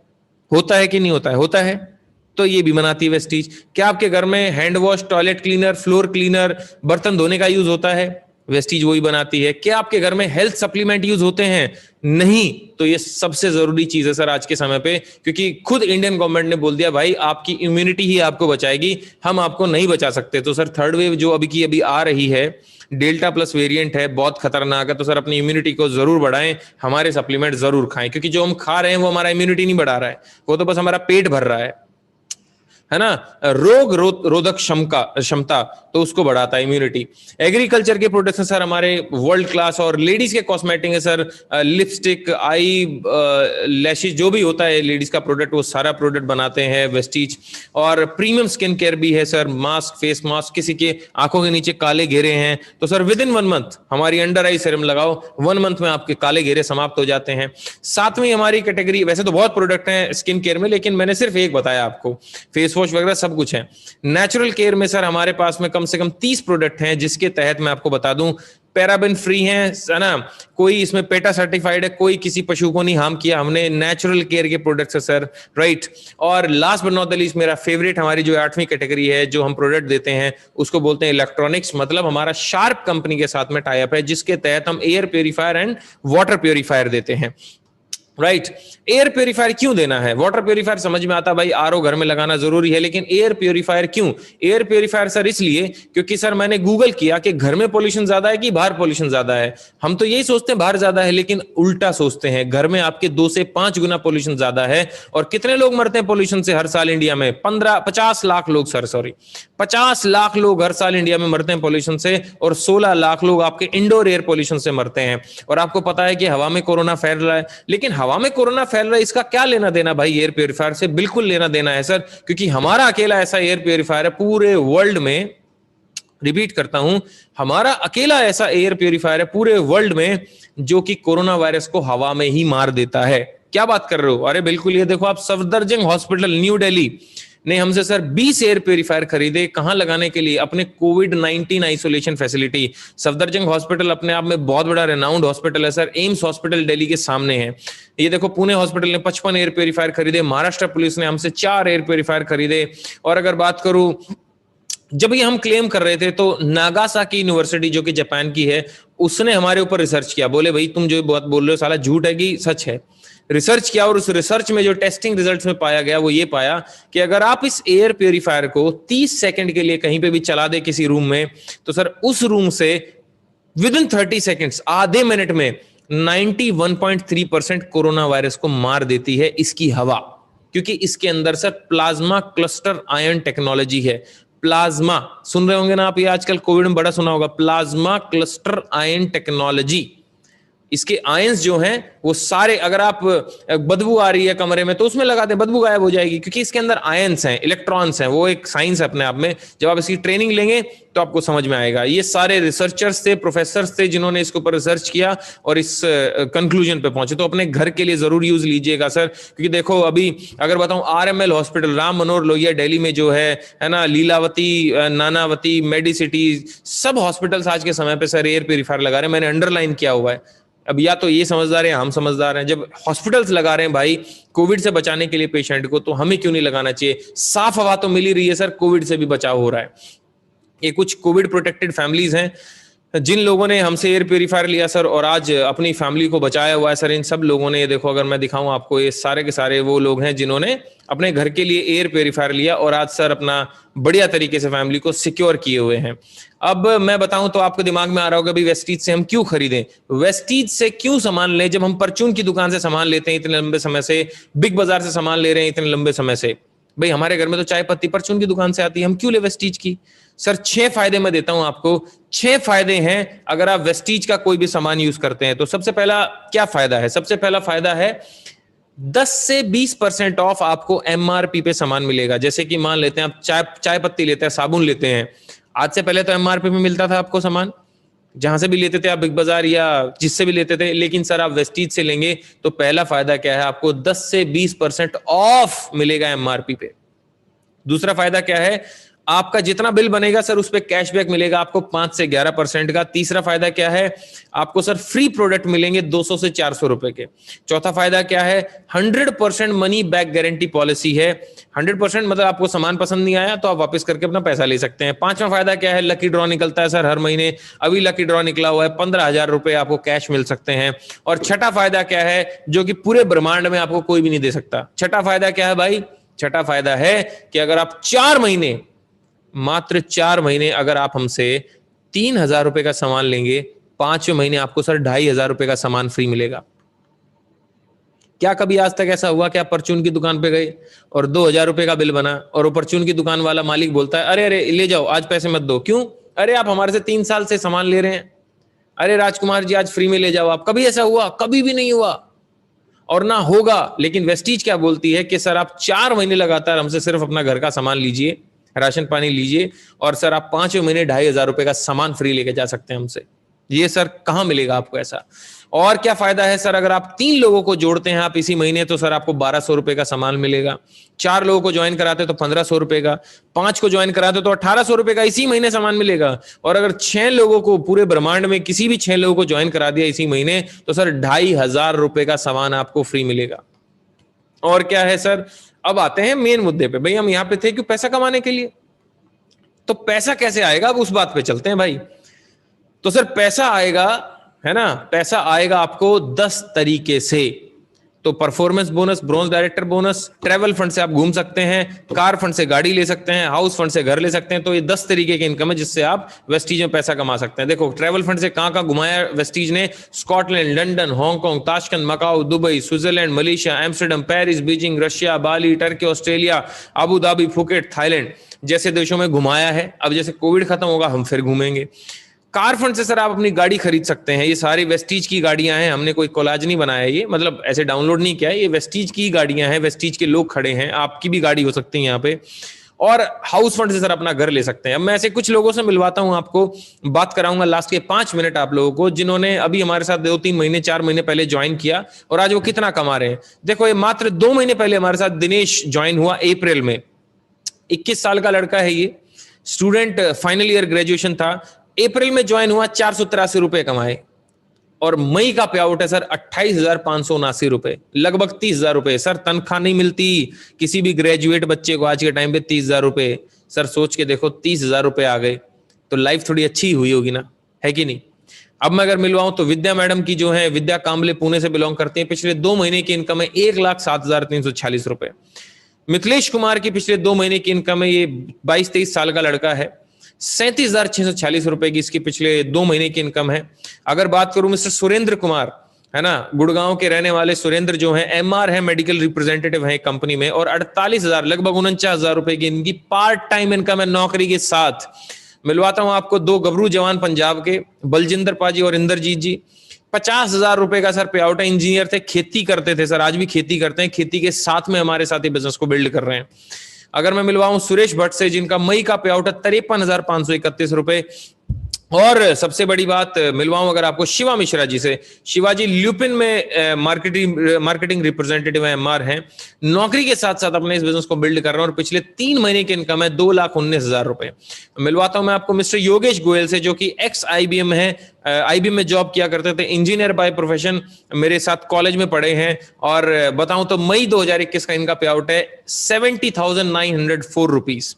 कि नहीं होता है? होता है। तो ये भी बनाती है वेस्टीज। क्या आपके घर में hand wash, toilet cleaner, floor cleaner, बर्तन धोने का यूज होता है? वेस्टीज वही बनाती है। क्या आपके घर में हेल्थ सप्लीमेंट यूज होते हैं? नहीं। तो ये सबसे जरूरी चीज है सर आज के समय पे, क्योंकि खुद इंडियन गवर्नमेंट ने बोल दिया भाई आपकी इम्यूनिटी ही आपको बचाएगी, हम आपको नहीं बचा सकते। तो सर थर्ड वेव जो अभी आ रही है, डेल्टा प्लस वेरिएंट है, बहुत खतरनाक है। तो सर अपनी इम्यूनिटी को जरूर बढ़ाएं, हमारे सप्लीमेंट जरूर खाएं, क्योंकि जो हम खा रहे हैं वो हमारा इम्यूनिटी नहीं बढ़ा रहा है, वो तो बस हमारा पेट भर रहा है ना। रोग रोधक क्षमता तो उसको बढ़ाता है इम्यूनिटी। एग्रीकल्चर के प्रोडक्ट्स हैं सर हमारे वर्ल्ड क्लास, और लेडीज के कॉस्मेटिक है सर, लिपस्टिक, आई लैशेज, जो भी होता है लेडीज का प्रोडक्ट वो सारा प्रोडक्ट बनाते हैं वेस्टीज। और प्रीमियम स्किन केयर भी है सर, मास्क, फेस मास्क, किसी के आंखों के नीचे काले घेरे हैं तो सर विद इन 1 मंथ हमारी अंडर आई सीरम लगाओ, 1 मंथ में आपके काले घेरे समाप्त हो जाते हैं। सातवीं हमारी कैटेगरी, वैसे तो बहुत प्रोडक्ट हैं स्किन केयर में, लेकिन मैंने सिर्फ एक बताया आपको, फेस वॉश वगैरह सब कुछ है। नेचुरल केयर में सर हमारे पास में कम से कम 30 प्रोडक्ट हैं, जिसके तहत मैं आपको बता दूं पैराबेन फ्री है ना, कोई इसमें पेटा सर्टिफाइड है, कोई किसी पशु को नहीं हार्म किया हमने, नेचुरल केयर के प्रोडक्ट्स है सर, राइट। और last but not the least मेरा फेवरेट, हमारी जो 8वीं कैटेगरी है जो हम प्रोडक्ट देते हैं उसको बोलते हैं इलेक्ट्रॉनिक्स। मतलब हमारा शार्प कंपनी के साथ में टाई अप है, जिसके तहत हम air purifier and water purifier देते हैं, राइट। एयर प्योरीफायर क्यों देना है? वाटर प्योरीफायर समझ में आता है भाई, आरओ घर में लगाना जरूरी है, लेकिन एयर प्योरीफायर क्यों? एयर प्योरीफायर सर इसलिए क्योंकि सर मैंने गूगल किया कि घर में पोल्यूशन ज्यादा है कि बाहर पोल्यूशन ज्यादा है। हम तो यही सोचते हैं बाहर ज्यादा है, लेकिन उल्टा सोचते हैं, घर में आपके 2 से 5 गुना पोल्यूशन ज्यादा है। और कितने लोग मरते हैं पोल्यूशन से हर साल इंडिया में? 50 लाख लोग सर, सॉरी 50 लाख लोग हर साल इंडिया में मरते हैं पोल्यूशन से, और 16 लाख लोग आपके इंडोर एयर पोल्यूशन से मरते हैं। और आपको पता है कि हवा में कोरोना फैल रहा है, लेकिन हवा में कोरोना फैल रहा है इसका क्या लेना देना भाई एयर प्योरीफायर से? बिल्कुल लेना देना है सर, क्योंकि हमारा अकेला ऐसा एयर प्योरीफायर है पूरे वर्ल्ड में, रिपीट करता हूं, हमारा अकेला ऐसा एयर प्योरीफायर है पूरे वर्ल्ड में जो कि कोरोना वायरस को हवा में ही मार देता है। क्या बात कर रहे हो? अरे बिल्कुल, ये देखो आप, सफदरजंग हॉस्पिटल न्यू दिल्ली ने हमसे सर 20 एयर प्योरीफायर खरीदे, कहां लगाने के लिए? अपने कोविड-19 आइसोलेशन फैसिलिटी। सफदरजंग हॉस्पिटल अपने आप में बहुत बड़ा रेनाउंड हॉस्पिटल है सर, एम्स हॉस्पिटल दिल्ली के सामने है। ये देखो पुणे हॉस्पिटल ने 55 एयर प्योरीफायर खरीदे, महाराष्ट्र पुलिस ने हमसे 4 एयर प्योरीफायर खरीदे। और अगर बात करूं, जब ये हम क्लेम कर रहे थे तो नागासाकी यूनिवर्सिटी जो कि जापान की है, उसने हमारे ऊपर रिसर्च किया, बोले भाई तुम जो बात बोल रहे हो साला झूठ है कि सच है। रिसर्च किया, और उस रिसर्च में जो टेस्टिंग रिजल्ट्स में पाया गया वो ये पाया कि अगर आप इस एयर प्योरीफायर को 30 सेकंड के लिए कहीं पे भी चला दे किसी रूम में, तो सर उस रूम से विद इन 30 सेकेंड्स, आधे मिनट में 91.3% कोरोना वायरस को मार देती है इसकी हवा, क्योंकि इसके अंदर sir plasma cluster ion technology है। प्लाज्मा सुन रहे होंगे ना आप, ये आजकल कोविड में बड़ा सुना होगा, प्लाज्मा क्लस्टर आयन टेक्नोलॉजी। इसके आयंस जो हैं वो सारे, अगर आप बदबू आ रही है कमरे में तो उसमें लगा दें, बदबू गायब हो जाएगी, क्योंकि इसके अंदर आयंस हैं, इलेक्ट्रॉन्स हैं। वो एक साइंस है अपने आप में, जब आप इसकी ट्रेनिंग लेंगे तो आपको समझ में आएगा। ये सारे रिसर्चर्स थे, प्रोफेसर्स थे, जिन्होंने इसके ऊपर रिसर्च किया और इस कंक्लूजन पे पहुंचे। तो अपने घर के लिए जरूर यूज लीजिएगा सर, क्योंकि देखो अभी अगर बताऊं, RML हॉस्पिटल, राम मनोहर लोहिया दिल्ली में जो है ना, लीलावती, नानावती, मेडिसिटी, सब हॉस्पिटल्स आज के समय पे सर एयर प्योरीफायर लगा रहे हैं। मैंने अंडरलाइन किया हुआ है। अब या तो ये समझदार है, हम समझदार हैं, जब हॉस्पिटल्स लगा रहे हैं भाई कोविड से बचाने के लिए पेशेंट को, तो हमें क्यों नहीं लगाना चाहिए? साफ हवा तो मिल ही रही है सर, कोविड से भी बचाव हो रहा है। ये कुछ कोविड प्रोटेक्टेड फैमिलीज हैं जिन लोगों ने हमसे एयर प्योरीफायर लिया सर और आज अपनी फैमिली को बचाया हुआ है सर। इन सब लोगों ने, ये देखो अगर मैं दिखाऊं आपको, ये सारे के सारे वो लोग हैं जिन्होंने अपने घर के लिए एयर प्योरीफायर लिया और आज सर अपना बढ़िया तरीके से फैमिली को सिक्योर किए हुए हैं। अब मैं बताऊं तो आपको दिमाग में आ रहा होगा भी वेस्टीज से हम क्यों खरीदें, वेस्टीज से क्यों सामान लें, जब हम परचून की दुकान से सामान लेते हैं इतने लंबे समय से, बिग बाजार से सामान ले रहे हैं इतने लंबे समय से। भाई हमारे घर में तो चाय पत्ती परचून की दुकान से आती है, हम क्यों ले वेस्टीज की? सर 6 फायदे मैं देता हूं आपको, 6 फायदे हैं अगर आप वेस्टीज का कोई भी सामान यूज करते हैं तो। सबसे पहला क्या फायदा है? सबसे पहला फायदा है 10 से 20% ऑफ आपको MRP पे सामान मिलेगा। जैसे कि मान लेते हैं आप चाय पत्ती लेते हैं, साबुन लेते हैं, आज से पहले तो MRP में मिलता था आपको सामान, जहां से भी लेते थे आप, बिग बाजार या जिससे भी लेते थे, लेकिन सर आप वेस्टीज से लेंगे तो पहला फायदा क्या है, आपको 10 से 20% ऑफ मिलेगा MRP पे। दूसरा फायदा क्या है, आपका जितना बिल बनेगा सर उस पे कैशबैक मिलेगा आपको 5 से 11% का। तीसरा फायदा क्या है, आपको सर फ्री प्रोडक्ट मिलेंगे 200 से 400 रुपए के। चौथा फायदा क्या है, 100% मनी बैक गारंटी पॉलिसी है। 100% मतलब आपको सामान पसंद नहीं आया तो आप वापस करके अपना पैसा ले सकते हैं। पांचवा फायदा क्या है, लकी ड्रॉ निकलता है सर हर महीने। अभी लकी ड्रॉ निकला हुआ है, 15,000 रुपए आपको कैश मिल सकते हैं। और छठा फायदा क्या है, जो कि पूरे ब्रह्मांड में आपको कोई भी नहीं दे सकता। छठा फायदा क्या है भाई, छठा फायदा है कि अगर आप 4 महीने, मात्र 4 महीने अगर आप हमसे 3,000 रुपए का सामान लेंगे, 5वें महीने आपको सर 2,500 रुपए का सामान फ्री मिलेगा। क्या कभी आज तक ऐसा हुआ कि आप परचून की दुकान पे गए और 2,000 रुपए का बिल बना और वो परचून की दुकान वाला मालिक बोलता है अरे अरे ले जाओ आज पैसे मत दो, क्यों, अरे आप हमारे से 3 साल से सामान ले रहे हैं, अरे राजकुमार जी आज फ्री में ले जाओ आप। कभी ऐसा हुआ? कभी भी नहीं हुआ और ना होगा। लेकिन वेस्टीज क्या बोलती है कि सर आप 4 महीने लगातार हमसे सिर्फ अपना घर का सामान लीजिए, राशन पानी लीजिए और सर आप 5वें महीने 2,500 रुपए का सामान फ्री लेके जा सकते हैं हमसे। ये सर कहां मिलेगा आपको ऐसा? और क्या फायदा है सर, अगर आप 3 लोगों को जोड़ते हैं आप इसी महीने तो सर आपको 1,200 रुपए का सामान मिलेगा। 4 लोगों को ज्वाइन कराते तो 1,500 रुपए का, 5 को ज्वाइन कराते तो 1,800 रुपए का इसी महीने सामान मिलेगा। और अगर 6 लोगों को, पूरे ब्रह्मांड में किसी भी 6 लोगों को ज्वाइन करा दिया इसी महीने तो सर 2,500 रुपए का सामान आपको फ्री मिलेगा। और क्या है सर, अब आते हैं मेन मुद्दे पे। भाई हम यहां पे थे क्यों, पैसा कमाने के लिए। तो पैसा कैसे आएगा, अब उस बात पे चलते हैं भाई। तो सर पैसा आएगा, है ना, पैसा आएगा आपको 10 तरीके से। तो performance bonus, bronze director bonus, travel fund से आप घूम सकते हैं, कार फंड से गाड़ी ले सकते हैं, हाउस फंड से घर ले सकते हैं। तो ये 10 तरीके की इनकम है जिससे आप वेस्टीज में पैसा कमा सकते हैं। देखो ट्रैवल फंड से कहां कहां घुमाया वेस्टीज ने, Scotland, London, Hong Kong, Tashkent, Macau, Dubai, Switzerland, Malaysia, Amsterdam, Paris, Beijing, Russia, Bali, Turkey, Australia, Abu Dhabi, Phuket, Thailand जैसे देशों में घुमाया है। अब जैसे कोविड खत्म होगा हम फिर घूमेंगे। कार फंड से सर आप अपनी गाड़ी खरीद सकते हैं। ये सारी वेस्टीज की गाड़ियां हैं, हमने कोई कोलाज नहीं बनाया, ये मतलब ऐसे डाउनलोड नहीं किया है, ये वेस्टीज की गाड़ियां हैं, वेस्टीज के लोग खड़े हैं, आपकी भी गाड़ी हो सकती है यहाँ पे। और हाउस फंड से सर अपना घर ले सकते हैं। अब मैं ऐसे कुछ लोगों से मिलवाता हूं, आपको बात कराऊंगा लास्ट के 5 मिनट आप लोगों को, जिन्होंने अभी हमारे साथ 2-3 महीने 4 महीने पहले ज्वाइन किया और आज वो कितना कमा रहे हैं। देखो ये मात्र 2 महीने पहले हमारे साथ दिनेश ज्वाइन हुआ अप्रैल में। 21 साल का लड़का है ये, स्टूडेंट, फाइनल ईयर ग्रेजुएशन था। अप्रैल में ज्वाइन हुआ, 483 रुपए कमाए और मई का पे आउट है सर 28,579 रुपए, लगभग 30,000 रुपए। सर तनख्वाह नहीं मिलती किसी भी ग्रेजुएट बच्चे को आज के टाइम पे 30,000 रुपए। सर सोच के देखो 30,000 रुपए आ गए तो लाइफ थोड़ी अच्छी हुई होगी ना, है कि नहीं। अब मैं अगर मिलवाऊं तो विद्या मैडम की जो है, विद्या कांबले पुणे से बिलोंग करते हैं, पिछले 2 महीने की इनकम है 1,07,346 रुपए। मिथिलेश कुमार की पिछले 2 महीने की इनकम है, ये 22-23 साल का लड़का है, 37,640 रुपए की इसकी पिछले 2 महीने की इनकम है। अगर बात करूं मिस्टर सुरेंद्र कुमार, है ना, गुड़गांव के रहने वाले सुरेंद्र जो है, एमआर है, मेडिकल रिप्रेजेंटेटिव है कंपनी में, और 48,000, लगभग 49,000 रुपए की इनकी पार्ट टाइम इनकम है नौकरी के साथ। मिलवाता हूं आपको 2 गबरू जवान पंजाब के, बलजिंदर पाजी और इंद्रजीत जी। 50,000 रुपए का सर पे आउट है, इंजीनियर थे, खेती करते थे सर, आज भी खेती करते हैं, खेती के साथ में हमारे साथ ही बिजनेस को बिल्ड कर रहे हैं। अगर मैं मिलवाऊं सुरेश भट्ट से, जिनका मई का पे आउट है 53,531 रुपए। और सबसे बड़ी बात मिलवाऊं अगर आपको शिवा मिश्रा जी से, शिवाजी ल्यूपिन में मार्केटिंग रिप्रेजेंटेटिव है, एमआर हैं, नौकरी के साथ साथ अपने इस बिजनेस को बिल्ड कर रहे हैं और पिछले 3 महीने की इनकम है 2,19,000 रुपए। मिलवाता हूं मैं आपको मिस्टर योगेश गोयल से, जो कि एक्स IBM है, IBM में जॉब किया करते थे, इंजीनियर बाय प्रोफेशन, मेरे साथ कॉलेज में पढ़े हैं। और बताऊं तो मई 2021 का इनका पे आउट है 70,904 रुपीज।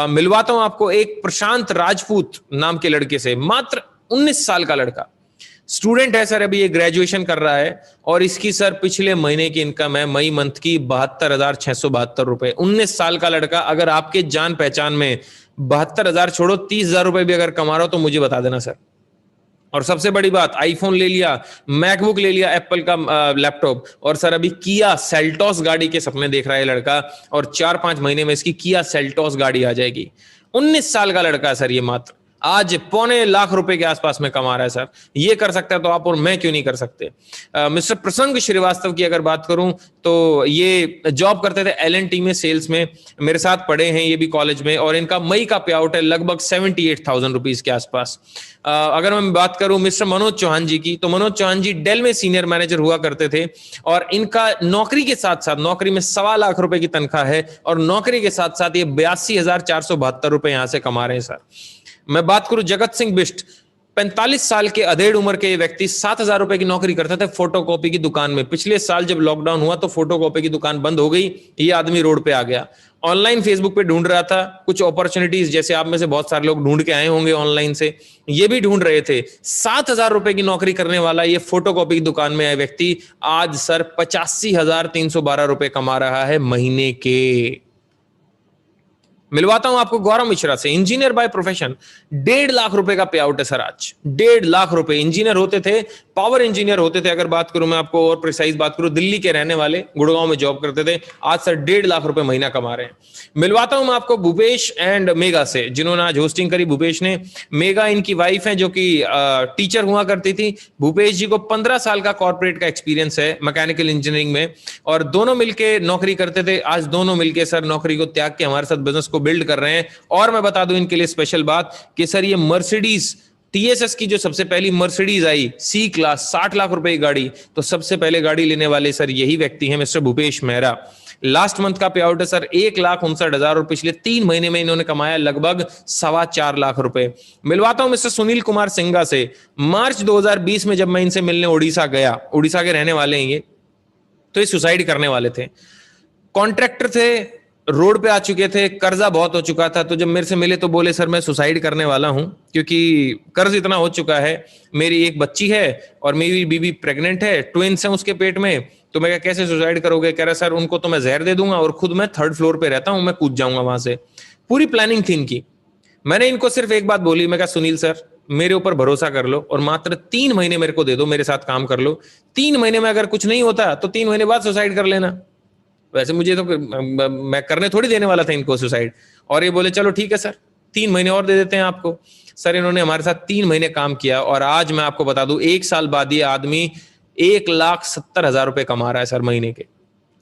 मिलवाता हूं आपको एक प्रशांत राजपूत नाम के लड़के से, मात्र 19 साल का लड़का, स्टूडेंट है सर, अभी ये ग्रेजुएशन कर रहा है और इसकी सर पिछले महीने की इनकम है मई मंथ की 72,672 रुपए। 19 साल का लड़का, अगर आपके जान पहचान में 72,000 छोड़ो 30,000 रुपए भी अगर कमा रहा हो तो मुझे बता देना सर। और सबसे बड़ी बात, आईफोन ले लिया, मैकबुक ले लिया, एप्पल का लैपटॉप, और सर अभी किया सेल्टॉस गाड़ी के सपने देख रहा है लड़का, और 4-5 महीने में इसकी किया सेल्टॉस गाड़ी आ जाएगी। 19 साल का लड़का है सर ये मात्र। आज 2.25 लाख के आसपास में कमा रहा है सर। ये कर सकता है तो आप और मैं क्यों नहीं कर सकते। मिस्टर प्रसंग श्रीवास्तव की अगर बात करूं तो ये जॉब करते थे L&T में, सेल्स में, मेरे साथ पढ़े हैं ये भी कॉलेज में, और इनका मई का पे आउट है लगभग 78,000 रुपीज के आसपास। अगर मैं बात करूं मिस्टर मनोज चौहान जी की, तो मनोज चौहान जी डेल में सीनियर मैनेजर हुआ करते थे, और इनका नौकरी के साथ साथ, नौकरी में 2.25 लाख रुपए की तनख्वाह है, और नौकरी के साथ साथ ये 82,472 रुपए यहां से कमा रहे हैं सर। मैं बात करूं जगत सिंह बिष्ट, 45 साल के अधेड़ उम्र के व्यक्ति 7,000 रुपए की नौकरी करते थे फोटोकॉपी की दुकान में। पिछले साल जब लॉकडाउन हुआ तो फोटोकॉपी की दुकान बंद हो गई, ये आदमी रोड पे आ गया। ऑनलाइन फेसबुक पे ढूंढ रहा था कुछ अपॉर्चुनिटीज, जैसे आप में से बहुत सारे लोग ढूंढ के आए होंगे ऑनलाइन से, ये भी ढूंढ रहे थे। 7,000 रुपए की नौकरी करने वाला ये फोटोकॉपी की दुकान में आए व्यक्ति आज सर 85,312 रुपए कमा रहा है महीने के। मिलवाता हूं आपको गौरव मिश्रा से, इंजीनियर बाय प्रोफेशन, 1.5 लाख रुपए का पे आउट है सर आज। 1.5 लाख रुपए। इंजीनियर होते थे, पावर इंजीनियर होते थे। अगर बात करूं मैं आपको और प्रिसाइज बात करूं, दिल्ली के रहने वाले, गुड़गांव में जॉब करते थे, आज सर 1.5 लाख रुपए महीना कमा रहे हैं। मिलवाता हूं मैं आपको भूपेश एंड मेगा से, जिन्होंने आज होस्टिंग करी भूपेश ने। मेगा इनकी वाइफ है जो कि टीचर हुआ करती थी। भूपेश जी को 15 साल का कॉर्पोरेट का एक्सपीरियंस है मैकेनिकल इंजीनियरिंग में, और दोनों मिलके नौकरी करते थे। आज दोनों मिलके सर नौकरी को त्याग के हमारे साथ बिजनेस को बिल्ड कर रहे हैं। और मैं बता दूं इनके लिए स्पेशल बात कि सर ये मर्सिडीज टीएसएस की जो सबसे पहली Mercedes I C class, 60 lakh रुपए की गाड़ी, तो सबसे पहले गाड़ी लेने वाले सर यही व्यक्ति हैं, mister Bhupesh Mehra. Last month का पे आउट है सर 1,59,000, और पिछले 3 महीने में इन्होंने कमाया लगभग 4.25 लाख रुपए। मिलवाता हूं मिस्टर सुनील कुमार सिंघा से। मार्च 2020 में जब मैं इनसे मिलने उड़ीसा गया, उड़ीसा के रहने वाले हैं ये, तो ये सुसाइड करने वाले थे। कॉन्ट्रैक्टर थे, रोड पे आ चुके थे, कर्जा बहुत हो चुका था। तो जब मेरे से मिले तो बोले सर मैं सुसाइड करने वाला हूं, क्योंकि कर्ज इतना हो चुका है, मेरी एक बच्ची है और मेरी बीवी प्रेग्नेंट है, ट्विंस हैं उसके पेट में। तो मैं कहा कैसे सुसाइड करोगे? कह रहा सर उनको तो मैं जहर दे दूंगा और खुद मैं 3rd फ्लोर पे रहता हूं, मैं कूद जाऊंगा वहां से। पूरी प्लानिंग थी इनकी। मैंने इनको सिर्फ एक बात बोली, मैं कहा सुनील सर मेरे ऊपर भरोसा कर लो और मात्र 3 महीने मेरे को दे दो, मेरे साथ काम कर लो। 3 महीने में अगर कुछ नहीं होता तो 3 महीने बाद सुसाइड कर लेना। वैसे मुझे तो मैं करने थोड़ी देने वाला था इनको सुसाइड। और ये बोले चलो ठीक है सर 3 महीने और दे देते हैं आपको। सर इन्होंने हमारे साथ 3 महीने काम किया, और आज मैं आपको बता दूं 1 साल बाद ये आदमी 1,70,000 रुपए कमा रहा है सर महीने के।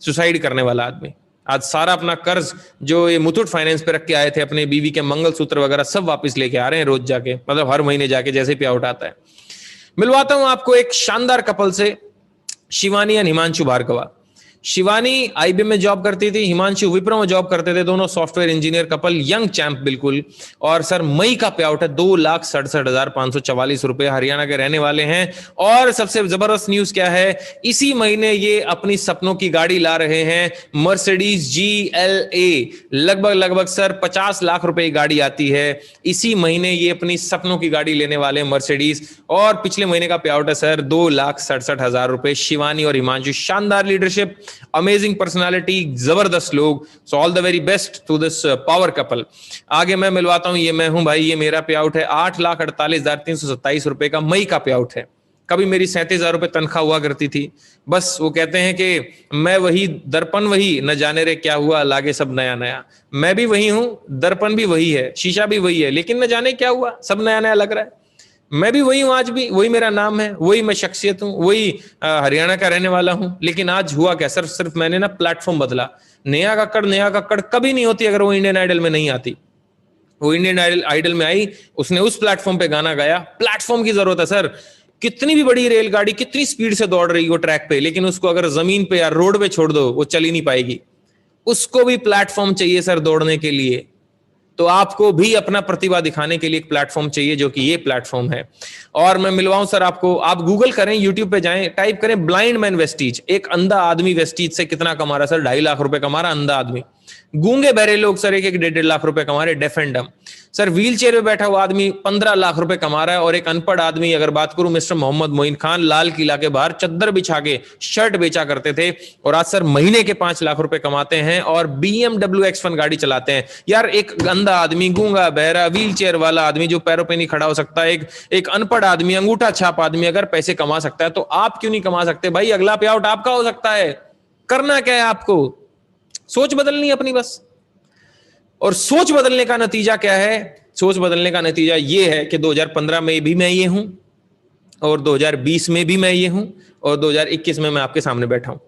सुसाइड करने वाला आदमी आज सारा अपना कर्ज जो ये मुथूट फाइनेंस पे रख के आए थे, अपने बीवी के मंगलसूत्र वगैरह सब वापस लेके आ रहे हैं रोज जाके, मतलब हर महीने जाके जैसे पे आउट आता है। मिलवाता हूं आपको एक शानदार कपल से, शिवानी और हिमांशु भार्गवा। शिवानी आईबीएम में जॉब करती थी, हिमांशु विप्रो में जॉब करते थे, दोनों software engineer couple, young champ बिल्कुल। और सर मई का पे आउट है 2,67,544 रुपए। हरियाणा के रहने वाले हैं। और सबसे जबरदस्त न्यूज क्या है, इसी महीने ये अपनी सपनों की गाड़ी ला रहे हैं, मर्सिडीज GLA। लगभग सर 50 लाख रुपए की गाड़ी आती है। इसी महीने ये अपनी सपनों की गाड़ी लेने वाले हैं मर्सिडीज। और पिछले महीने का पे आउट है सर 2,67,000 रुपए। शिवानी और हिमांशु, शानदार लीडरशिप, अमेजिंग पर्सनालिटी, जबरदस्त लोग। So all the very best to this power couple. आगे मैं मिलवाता हूं, ये मैं हूं भाई, ये मेरा पे आउट है 8,48,327 रुपए का मई का पे आउट है। कभी मेरी 37,000 रुपए तनख्वाह हुआ करती थी। बस वो कहते हैं कि मैं वही, दर्पण वही, न जाने रे क्या हुआ, लागे सब नया नया। मैं भी वही हूं, दर्पण भी वही है, शीशा भी वही है, लेकिन न जाने क्या हुआ, सब नया नया लग रहा है। मैं भी वही हूं, आज भी वही मेरा नाम है, वही मैं शख्सियत हूं, वही हरियाणा का रहने वाला हूं। लेकिन आज हुआ क्या सर, सिर्फ मैंने ना प्लेटफॉर्म बदला। नेहा कक्कड़ कभी नहीं होती अगर वो इंडियन आइडल में नहीं आती। वो इंडियन आइडल में आई, उसने उस प्लेटफॉर्म पे गाना गाया। प्लेटफॉर्म की जरूरत है सर। कितनी भी बड़ी रेलगाड़ी कितनी स्पीड से दौड़ रही हो ट्रैक पे, लेकिन उसको अगर जमीन पे या रोड पे छोड़ दो वो चल ही नहीं पाएगी। उसको भी प्लेटफॉर्म चाहिए सर दौड़ने के लिए। तो आपको भी अपना प्रतिभा दिखाने के लिए एक प्लेटफॉर्म चाहिए, जो कि ये प्लेटफॉर्म है। और मैं मिलवाऊं सर आपको, आप गूगल करें, यूट्यूब पे जाएं, टाइप करें ब्लाइंड मैन वेस्टीज। एक अंधा आदमी वेस्टीज से कितना कमा रहा है सर, 2.5 लाख रुपए कमा रहा अंधा आदमी। गूंगे बहरे लोग सर 1-1.5 लाख रुपए कमा रहे, डेफ एंड डम। सर व्हील चेयर में बैठा हुआ आदमी 15 लाख रुपए कमा रहा है। और एक अनपढ़ आदमी, अगर बात करूं मिस्टर मोहम्मद मोइन खान, लाल किला के बाहर चद्दर बिछा के शर्ट बेचा करते थे, और आज सर महीने के 5 लाख रुपए कमाते हैं और BMW X1 गाड़ी चलाते हैं। यार एक अंधा आदमी, गूंगा बहरा, व्हील चेयर वाला आदमी जो पैरों पे नहीं खड़ा हो सकता, एक अनपढ़ आदमी, अंगूठा छाप आदमी अगर पैसे कमा सकता है, तो आप क्यों नहीं कमा सकते भाई? अगला पे आउट आपका हो सकता है। करना क्या है आपको? सोच बदलनी है अपनी बस। और सोच बदलने का नतीजा क्या है? सोच बदलने का नतीजा ये है कि 2015 में भी मैं ये हूं और 2020 में भी मैं ये हूं और 2021 में मैं आपके सामने बैठा हूं।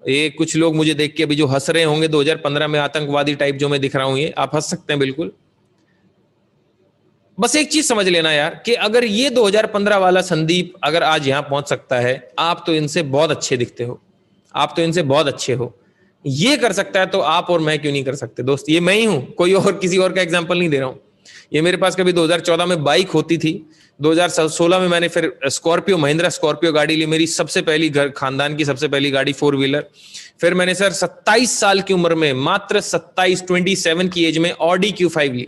ये कुछ लोग मुझे देख के अभी जो हंस रहे होंगे 2015 में आतंकवादी टाइप जो मैं दिख रहा हूं, ये आप हंस सकते हैं बिल्कुल। बस एक चीज समझ लेना यार कि अगर ये 2015 वाला संदीप अगर आज यहां पहुंच सकता है, आप तो इनसे बहुत अच्छे दिखते हो, आप तो इनसे बहुत अच्छे हो, ये कर सकता है तो आप और मैं क्यों नहीं कर सकते दोस्त। ये मैं ही हूं, कोई और किसी और का एग्जांपल नहीं दे रहा हूं। ये मेरे पास कभी 2014 में बाइक होती थी, 2016 में मैंने फिर स्कॉर्पियो, महिंद्रा स्कॉर्पियो गाड़ी ली, मेरी सबसे पहली घर खानदान की सबसे पहली गाड़ी 4 व्हीलर। फिर मैंने सर 27 साल की उम्र में, मात्र 27 की एज में ऑडी Q5 ली,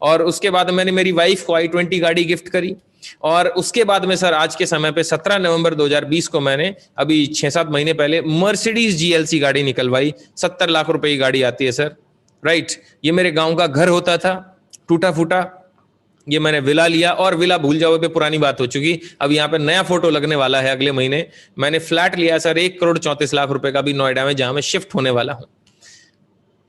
और उसके बाद मैंने मेरी वाइफ को i20 गाड़ी गिफ्ट करी। और उसके बाद में सर आज के समय पे 17 नवंबर 2020 को मैंने अभी 6-7 महीने पहले मर्सिडीज GLC गाड़ी निकलवाई। 70 लाख रुपए की गाड़ी आती है सर, राइट। ये मेरे गांव का घर होता था, टूटा फूटा, ये मैंने विला लिया, और विला भूल जाओ पे पुरानी बात हो चुकी। अब यहाँ पे नया फोटो लगने वाला है अगले महीने। मैंने फ्लैट लिया सर 1,34,00,000 रुपए का भी नोएडा में, जहां मैं शिफ्ट होने वाला हूं।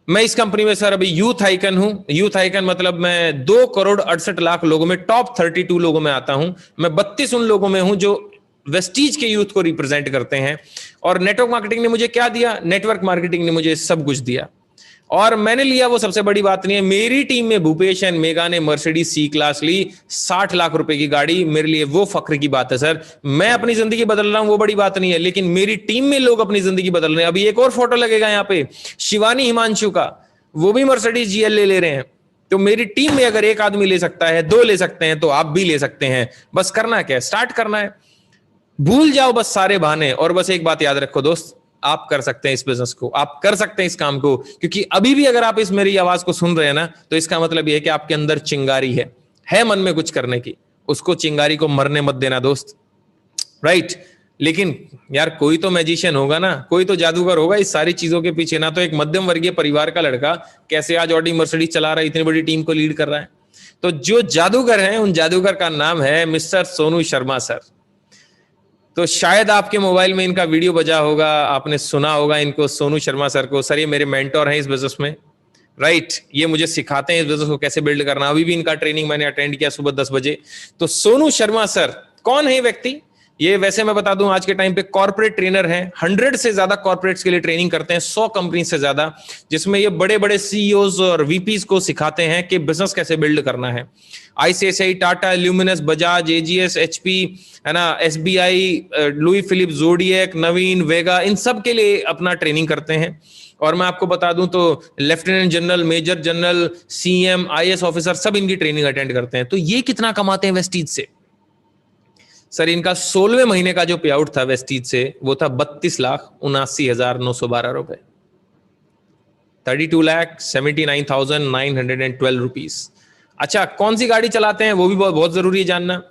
मैं इस कंपनी में सर अभी यूथ आइकन हूं। यूथ आइकन मतलब मैं 2,68,00,000 लोगों में, टॉप 32 लोगों में आता हूं। मैं 32 उन लोगों में हूं जो वेस्टीज के यूथ को रिप्रेजेंट करते हैं। और नेटवर्क मार्केटिंग ने मुझे क्या दिया? नेटवर्क मार्केटिंग ने मुझे सब कुछ दिया, और मैंने लिया, वो सबसे बड़ी बात नहीं है। मेरी टीम में भूपेश एंड मेगा ने मर्सिडीज C क्लास ली, 60 लाख रुपए की गाड़ी, मेरे लिए वो फख्र की बात है सर। मैं अपनी जिंदगी बदल रहा हूं, वो बड़ी बात नहीं है, लेकिन मेरी टीम में लोग अपनी जिंदगी बदल रहे हैं। अभी एक और फोटो लगेगा यहाँ पे, शिवानी हिमांशु का, वो भी मर्सिडीज GL ले रहे हैं। तो मेरी टीम में अगर एक आदमी ले सकता है, 2 ले सकते हैं, तो आप भी ले सकते हैं। बस करना क्या है? स्टार्ट करना है। भूल जाओ बस सारे बहाने, और बस एक बात याद रखो दोस्त, आप कर सकते हैं इस बिजनेस को, आप कर सकते हैं इस काम को। क्योंकि अभी भी अगर आप इस मेरी आवाज को सुन रहे हैं ना, तो इसका मतलब यह है कि आपके अंदर चिंगारी है मन में कुछ करने की। उसको, चिंगारी को मरने मत देना दोस्त, राइट। लेकिन यार कोई तो मैजिशियन होगा ना, कोई तो जादूगर होगा इस सारी चीजों के पीछे ना। तो एक मध्यम वर्गीय परिवार का लड़का कैसे आज ऑडी मर्सिडीज चला रहा है, इतनी बड़ी टीम को लीड कर रहा है? तो जो जादूगर है, उन जादूगर का नाम है मिस्टर सोनू शर्मा सर। तो शायद आपके मोबाइल में इनका वीडियो बजा होगा, आपने सुना होगा इनको, सोनू शर्मा सर को। सर ये मेरे मेंटोर हैं इस बिजनेस में, राइट। ये मुझे सिखाते हैं इस बिजनेस को कैसे बिल्ड करना। अभी भी इनका ट्रेनिंग मैंने अटेंड किया सुबह 10 बजे। तो सोनू शर्मा सर कौन है ये व्यक्ति? ये वैसे मैं बता दूं, आज के टाइम पे कॉर्पोरेट ट्रेनर हैं। 100 से ज्यादा कॉर्पोरेट्स के लिए ट्रेनिंग करते हैं, 100 कंपनी से ज्यादा, जिसमें ये बड़े बड़े CEOs और VPs को सिखाते हैं कि बिजनेस कैसे बिल्ड करना है। ICICI, Tata, luminous, Bajaj, AGS, HP, है ना, SBI, लुई फिलिप, जोडिएक, नवीन, वेगा, इन सब के लिए अपना ट्रेनिंग करते हैं। और मैं आपको बता दूं तो lieutenant general, major general, CM, IAS officer सब इनकी ट्रेनिंग अटेंड करते हैं। तो ये कितना कमाते हैं वेस्टीज से? सर इनका 16वें महीने का जो पे आउट था वेस्टीज से, वो था 32,79,912 रुपए, 32,79,912 रुपीज। अच्छा, कौन सी गाड़ी चलाते हैं वो भी बहुत जरूरी है जानना।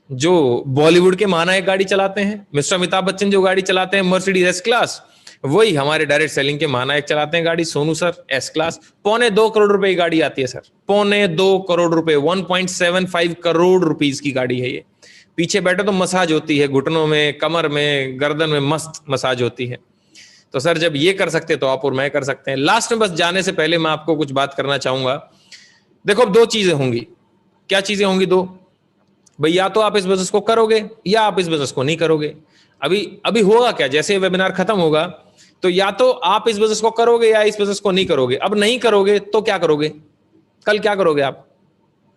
जो बॉलीवुड के महानायक गाड़ी चलाते हैं, मिस्टर अमिताभ बच्चन जो गाड़ी चलाते हैं मर्सिडीज S क्लास, वही हमारे डायरेक्ट सेलिंग के महानायक चलाते हैं गाड़ी, Sonu sir S class. 2.25 crore रुपए की गाड़ी आती है सर, 2.25 करोड़ रुपए, 1.75 करोड़ रुपीज की गाड़ी है ये। पीछे बैठे तो मसाज होती है, घुटनों में, कमर में, गर्दन में मस्त मसाज होती है। तो सर जब ये कर सकते तो आप और मैं कर सकते हैं। लास्ट में बस जाने से पहले मैं आपको कुछ बात करना चाहूंगा। देखो अब 2 चीजें होंगी। क्या चीजें होंगी? 2 भाई, या तो आप इस बिजनेस को करोगे या आप इस बिजनेस को नहीं करोगे। अभी होगा क्या, जैसे वेबिनार खत्म होगा तो या तो आप इस बिजनेस को करोगे या इस बिजनेस को नहीं करोगे। अब नहीं करोगे तो क्या करोगे? कल क्या करोगे आप?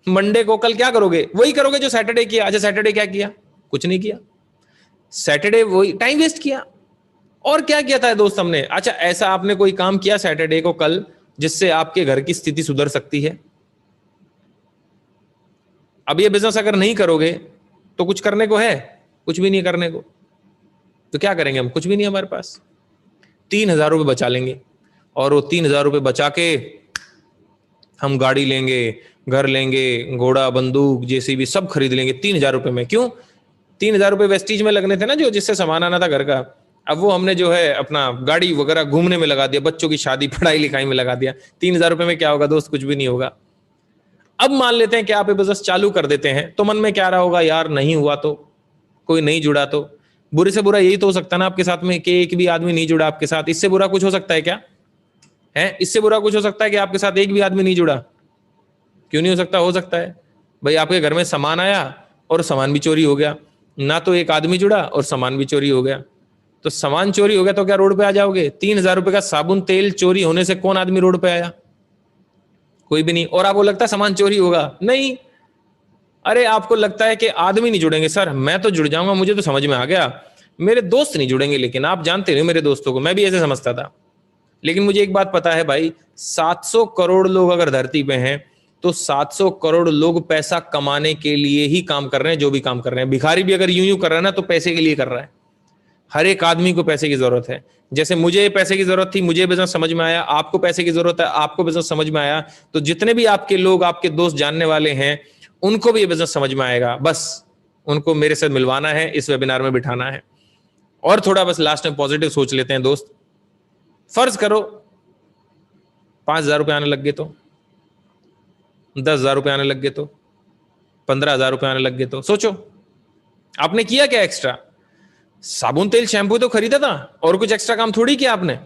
मंडे को कल क्या करोगे? वही करोगे जो सैटरडे किया। अच्छा, सैटरडे क्या किया? कुछ नहीं किया। सैटरडे वही टाइम वेस्ट किया। और क्या किया था दोस्त हमने? अच्छा, ऐसा आपने कोई काम किया सैटरडे को कल जिससे आपके घर की स्थिति सुधर सकती है? अब ये बिजनेस अगर नहीं करोगे तो कुछ करने को है? कुछ भी नहीं करने को। तो क्या करेंगे हम? कुछ भी नहीं हमारे पास। 3,000 रुपए बचा लेंगे, और वो 3,000 रुपए बचा के हम गाड़ी लेंगे, घर लेंगे, घोड़ा, बंदूक, JCB सब खरीद लेंगे 3,000 रुपए में। क्यों? 3,000 रुपए वेस्टीज में लगने थे ना, जो जिससे सामान आना था घर का। अब वो हमने जो है अपना गाड़ी वगैरह घूमने में लगा दिया, बच्चों की शादी, पढ़ाई लिखाई में लगा दिया। 3,000 रुपए में क्या होगा दोस्त? कुछ भी नहीं होगा। अब मान लेते हैं कि आप ये बिजनेस चालू कर देते हैं, तो मन में क्या रहा होगा? यार नहीं हुआ तो, कोई नहीं जुड़ा तो। बुरे से बुरा यही तो हो सकता है ना आपके साथ में कि एक भी आदमी नहीं जुड़ा आपके साथ। इससे बुरा कुछ हो सकता है क्या? है इससे बुरा कुछ हो सकता है कि आपके साथ एक भी आदमी नहीं जुड़ा? क्यों नहीं हो सकता? हो सकता है भाई। आपके घर में सामान आया और सामान भी चोरी हो गया, ना तो एक आदमी जुड़ा और सामान भी चोरी हो गया। तो सामान चोरी हो गया तो क्या रोड पे आ जाओगे? 3,000 रुपए का साबुन तेल चोरी होने से कौन आदमी रोड पे आया? कोई भी नहीं। और आपको लगता है सामान चोरी होगा? नहीं। अरे आपको लगता है कि आदमी नहीं जुड़ेंगे? सर मैं तो जुड़ जाऊंगा, मुझे तो समझ में आ गया, मेरे दोस्त नहीं जुड़ेंगे। लेकिन आप जानते नहीं मेरे दोस्तों को, मैं भी ऐसे समझता था। लेकिन मुझे एक बात पता है भाई, 700 करोड़ लोग अगर धरती पे हैं तो 700 करोड़ लोग पैसा कमाने के लिए ही काम कर रहे हैं, जो भी काम कर रहे हैं। भिखारी भी अगर यूं यूं कर रहा है ना तो पैसे के लिए कर रहा है। हर एक आदमी को पैसे की जरूरत है। जैसे मुझे पैसे की जरूरत थी, मुझे बिजनेस समझ में आया, आपको पैसे की जरूरत है, आपको बिजनेस समझ में आया, तो जितने भी आपके लोग, आपके दोस्त जानने वाले हैं, उनको भी ये बिजनेस समझ में आएगा। बस उनको मेरे साथ मिलवाना है, इस वेबिनार में बिठाना है। और थोड़ा बस लास्ट में पॉजिटिव सोच लेते हैं दोस्त। फर्ज करो 5,000 रुपये आने लग गए तो, 10,000 रुपये आने लग गए तो, 15,000 रुपये आने लग गए तो सोचो आपने किया क्या एक्स्ट्रा? साबुन तेल शैंपू तो खरीदा था, और कुछ एक्स्ट्रा काम थोड़ी किया आपने।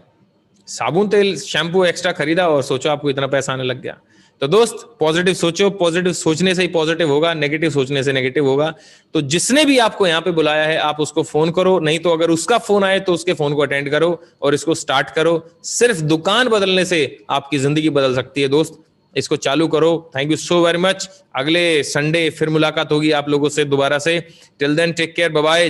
साबुन तेल शैंपू एक्स्ट्रा खरीदा और सोचो आपको इतना पैसा आने लग गया। तो दोस्त पॉजिटिव सोचो, पॉजिटिव सोचने से ही पॉजिटिव होगा, नेगेटिव सोचने से नेगेटिव होगा। तो जिसने भी आपको यहाँ पे बुलाया है आप उसको फोन करो, नहीं तो अगर उसका फोन आए तो उसके फोन को अटेंड करो और इसको स्टार्ट करो। सिर्फ दुकान बदलने से आपकी जिंदगी बदल सकती है दोस्त, इसको चालू करो। Thank you so very much. अगले संडे फिर मुलाकात होगी आप लोगों से दोबारा से। Till then take care, bye bye.